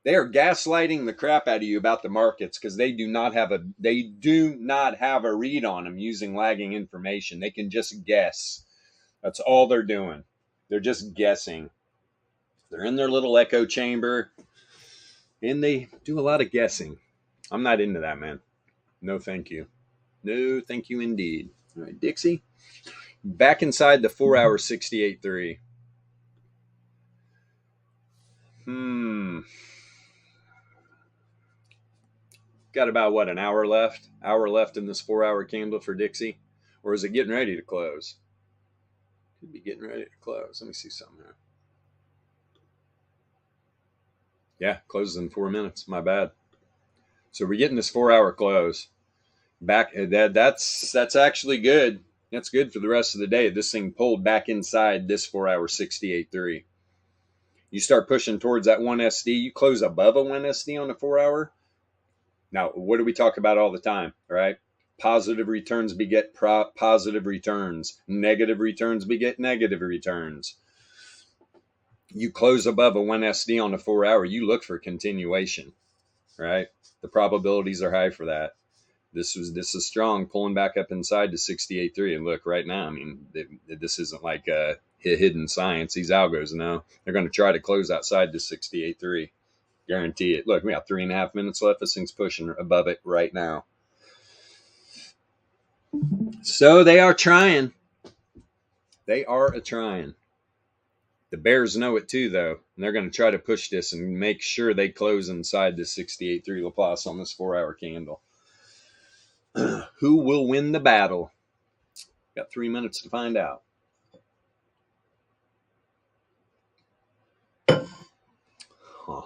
They are gaslighting the crap out of you about the markets because they do not have a read on them using lagging information. They can just guess. That's all they're doing. They're just guessing. They're in their little echo chamber and they do a lot of guessing. I'm not into that, man. No, thank you. No, thank you indeed. All right, Dixie, back inside the 4-hour 68.3. Got about an hour left in this 4-hour candle for Dixie, or is it getting ready to close? Could be getting ready to close. Let me see something here. Yeah, closes in 4 minutes. My bad. So we're getting this 4-hour close. Back that's actually good. That's good for the rest of the day. This thing pulled back inside this 4-hour 68.3. You start pushing towards that 1 SD, you close above a 1 SD on the 4-hour. Now, what do we talk about all the time, right? Positive returns beget positive returns. Negative returns beget negative returns. You close above a 1 SD on the 4-hour, you look for continuation, right? The probabilities are high for that. This is strong, pulling back up inside to 68.3. And look, right now, I mean, this isn't like a hidden science. These algos know they're going to try to close outside to 68.3. Guarantee it. Look, we got 3.5 minutes left. This thing's pushing above it right now. So they are trying. They are trying. The bears know it too, though. And they're going to try to push this and make sure they close inside the 68.3 Laplace on this 4-hour candle. Who will win the battle? Got 3 minutes to find out. Huh.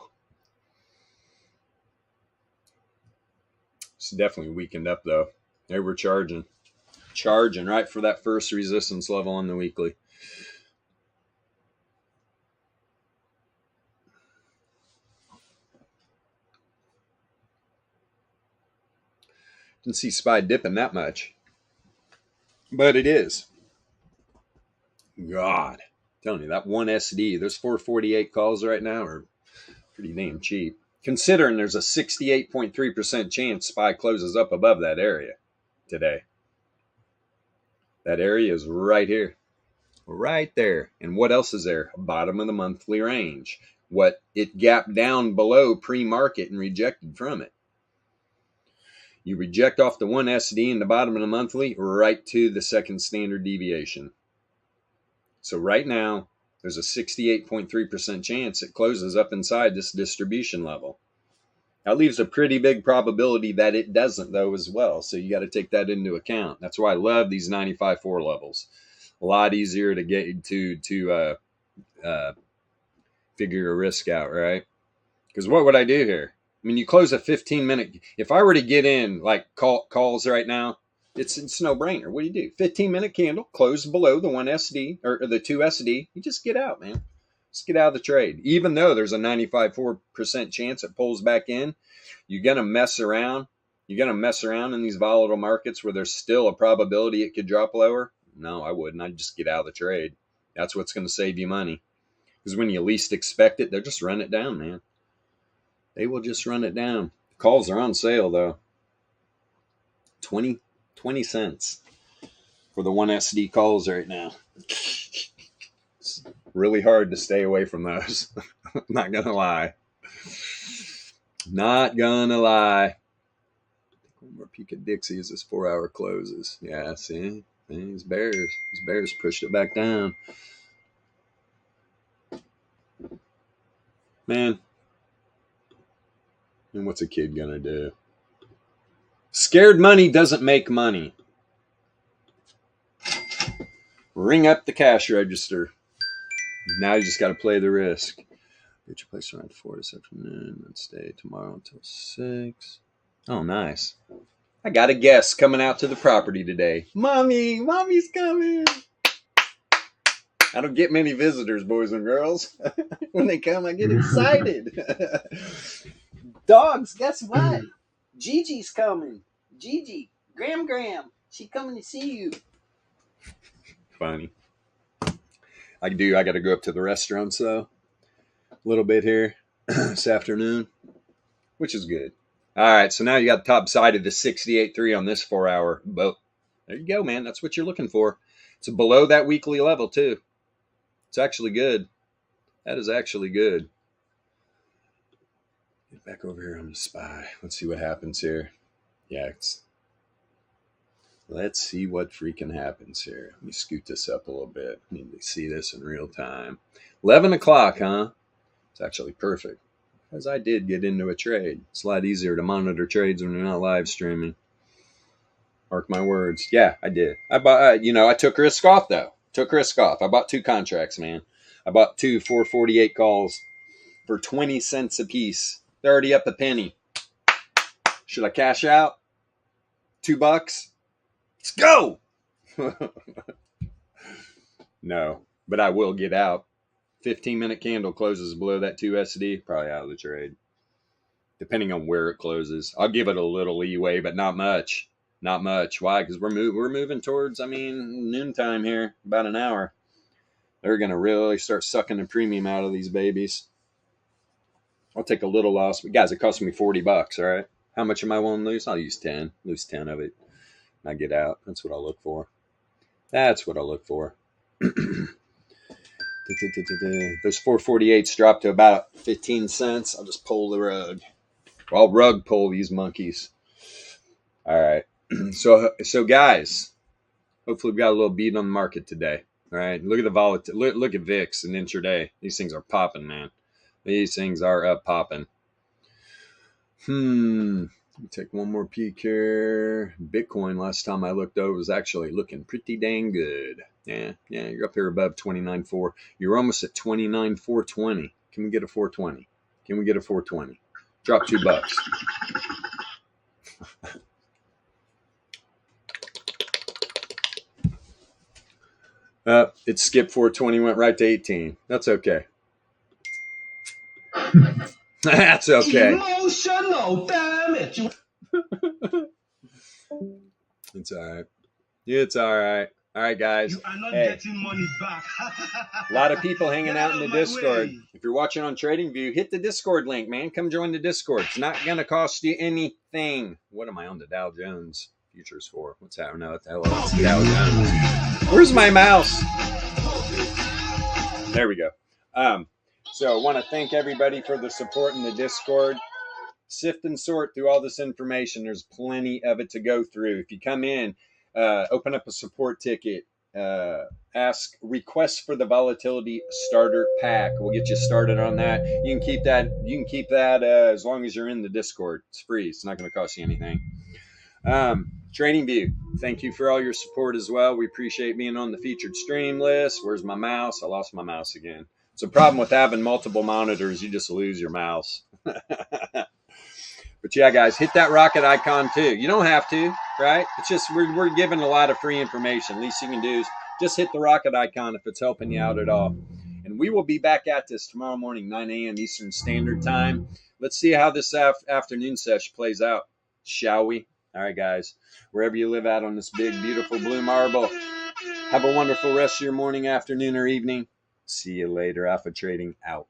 It's definitely weakened up, though. They were charging right for that first resistance level on the weekly. Didn't see SPY dipping that much, but it is. God, I'm telling you, that 1 SD, those 448 calls right now are pretty damn cheap. Considering there's a 68.3% chance SPY closes up above that area today. That area is right here. Right there. And what else is there? Bottom of the monthly range. What it gapped down below pre-market and rejected from it. You reject off the 1 SD in the bottom of the monthly right to the second standard deviation. So right now, there's a 68.3% chance it closes up inside this distribution level. That leaves a pretty big probability that it doesn't, though, as well. So you got to take that into account. That's why I love these 95.4 levels. A lot easier to get to figure a risk out, right? Because what would I do here? I mean, you close a 15-minute. If I were to get in like calls right now, it's no brainer. What do you do? 15-minute candle, close below the 1 SD or the 2 SD. You just get out, man. Just get out of the trade. Even though there's a 95.4% chance it pulls back in, you're gonna mess around. You're gonna mess around in these volatile markets where there's still a probability it could drop lower. No, I wouldn't. I'd just get out of the trade. That's what's going to save you money. Because when you least expect it, they'll just run it down, man. They will just run it down. Calls are on sale, though. 20 cents for the 1 SD calls right now. It's really hard to stay away from those. Not going to lie. Not going to lie. One more peek at Dixie as this 4-hour closes. Yeah, see? These bears pushed it back down. Man. And what's a kid gonna do? Scared money doesn't make money. Ring up the cash register. Now you just got to play the risk. Get your place around 4 this afternoon and stay tomorrow until 6. Oh, nice. I got a guest coming out to the property today. Mommy's coming. I don't get many visitors, boys and girls. When they come, I get excited. Dogs, guess what? Gigi's coming. Gigi, Graham, she coming to see you. Funny. I got to go up to the restaurants, though. A little bit here this afternoon, which is good. All right, so now you got the top side of the 68.3 on this 4-hour boat. There you go, man. That's what you're looking for. It's below that weekly level, too. It's actually good. That is actually good. Get back over here on the SPY. Let's see what happens here. Yeah, let's see what freaking happens here. Let me scoot this up a little bit. I need to see this in real time. 11 o'clock, huh? It's actually perfect. Because I did get into a trade. It's a lot easier to monitor trades when you're not live streaming. Mark my words. Yeah, I did. I bought. I took risk off, though. I bought 2 contracts, man. I bought 2 448 calls. for 20 cents a piece. They're already up a penny. Should I cash out? $2? Let's go. No, but I will get out. 15-minute candle closes below that 2 SD, probably out of the trade. Depending on where it closes. I'll give it a little leeway, but not much. Not much. Why? Because we're moving towards, noontime here. About an hour. They're going to really start sucking the premium out of these babies. I'll take a little loss. But guys, it cost me $40, all right? How much am I willing to lose? I'll use 10. Lose 10 of it. And I get out. That's what I'll look for. That's what I'll look for. Those 448s dropped to about 15 cents. I'll just pull the rug. I'll rug pull these monkeys. All right. So guys, hopefully we got a little beat on the market today. All right. Look at the volatility. Look at VIX and intraday. These things are popping, man. These things are up popping. Let me take one more peek here. Bitcoin, last time I looked over, was actually looking pretty dang good. Yeah, you're up here above 29.4. You're almost at 29.420. Can we get a 420? Can we get a 420? Drop $2. It skipped 420, went right to 18. That's okay. That's okay.
Emotional damage.
It's all right. It's all right. All right, guys.
You are not
Hey,
getting money back.
a lot of people hanging out in the
Get out of my
Discord.
way.
If you're watching on TradingView, hit the Discord link, man. Come join the Discord. It's not going to cost you anything. What am I on the Dow Jones futures for? What's that? No, what the hell is the Dow Jones? Where's my mouse? There we go. So I want to thank everybody for the support in the Discord. Sift and sort through all this information. There's plenty of it to go through. If you come in, open up a support ticket, request for the Volatility Starter Pack. We'll get you started on that. You can keep that as long as you're in the Discord. It's free. It's not going to cost you anything. TradingView, thank you for all your support as well. We appreciate being on the featured stream list. Where's my mouse? I lost my mouse again. It's a problem with having multiple monitors. You just lose your mouse. But yeah, guys, hit that rocket icon too. You don't have to, right? It's just we're giving a lot of free information. Least you can do is just hit the rocket icon if it's helping you out at all. And we will be back at this tomorrow morning, 9 a.m. Eastern Standard Time. Let's see how this afternoon session plays out, shall we? All right, guys, wherever you live out on this big, beautiful blue marble, have a wonderful rest of your morning, afternoon, or evening. See you later. Alpha Trading out.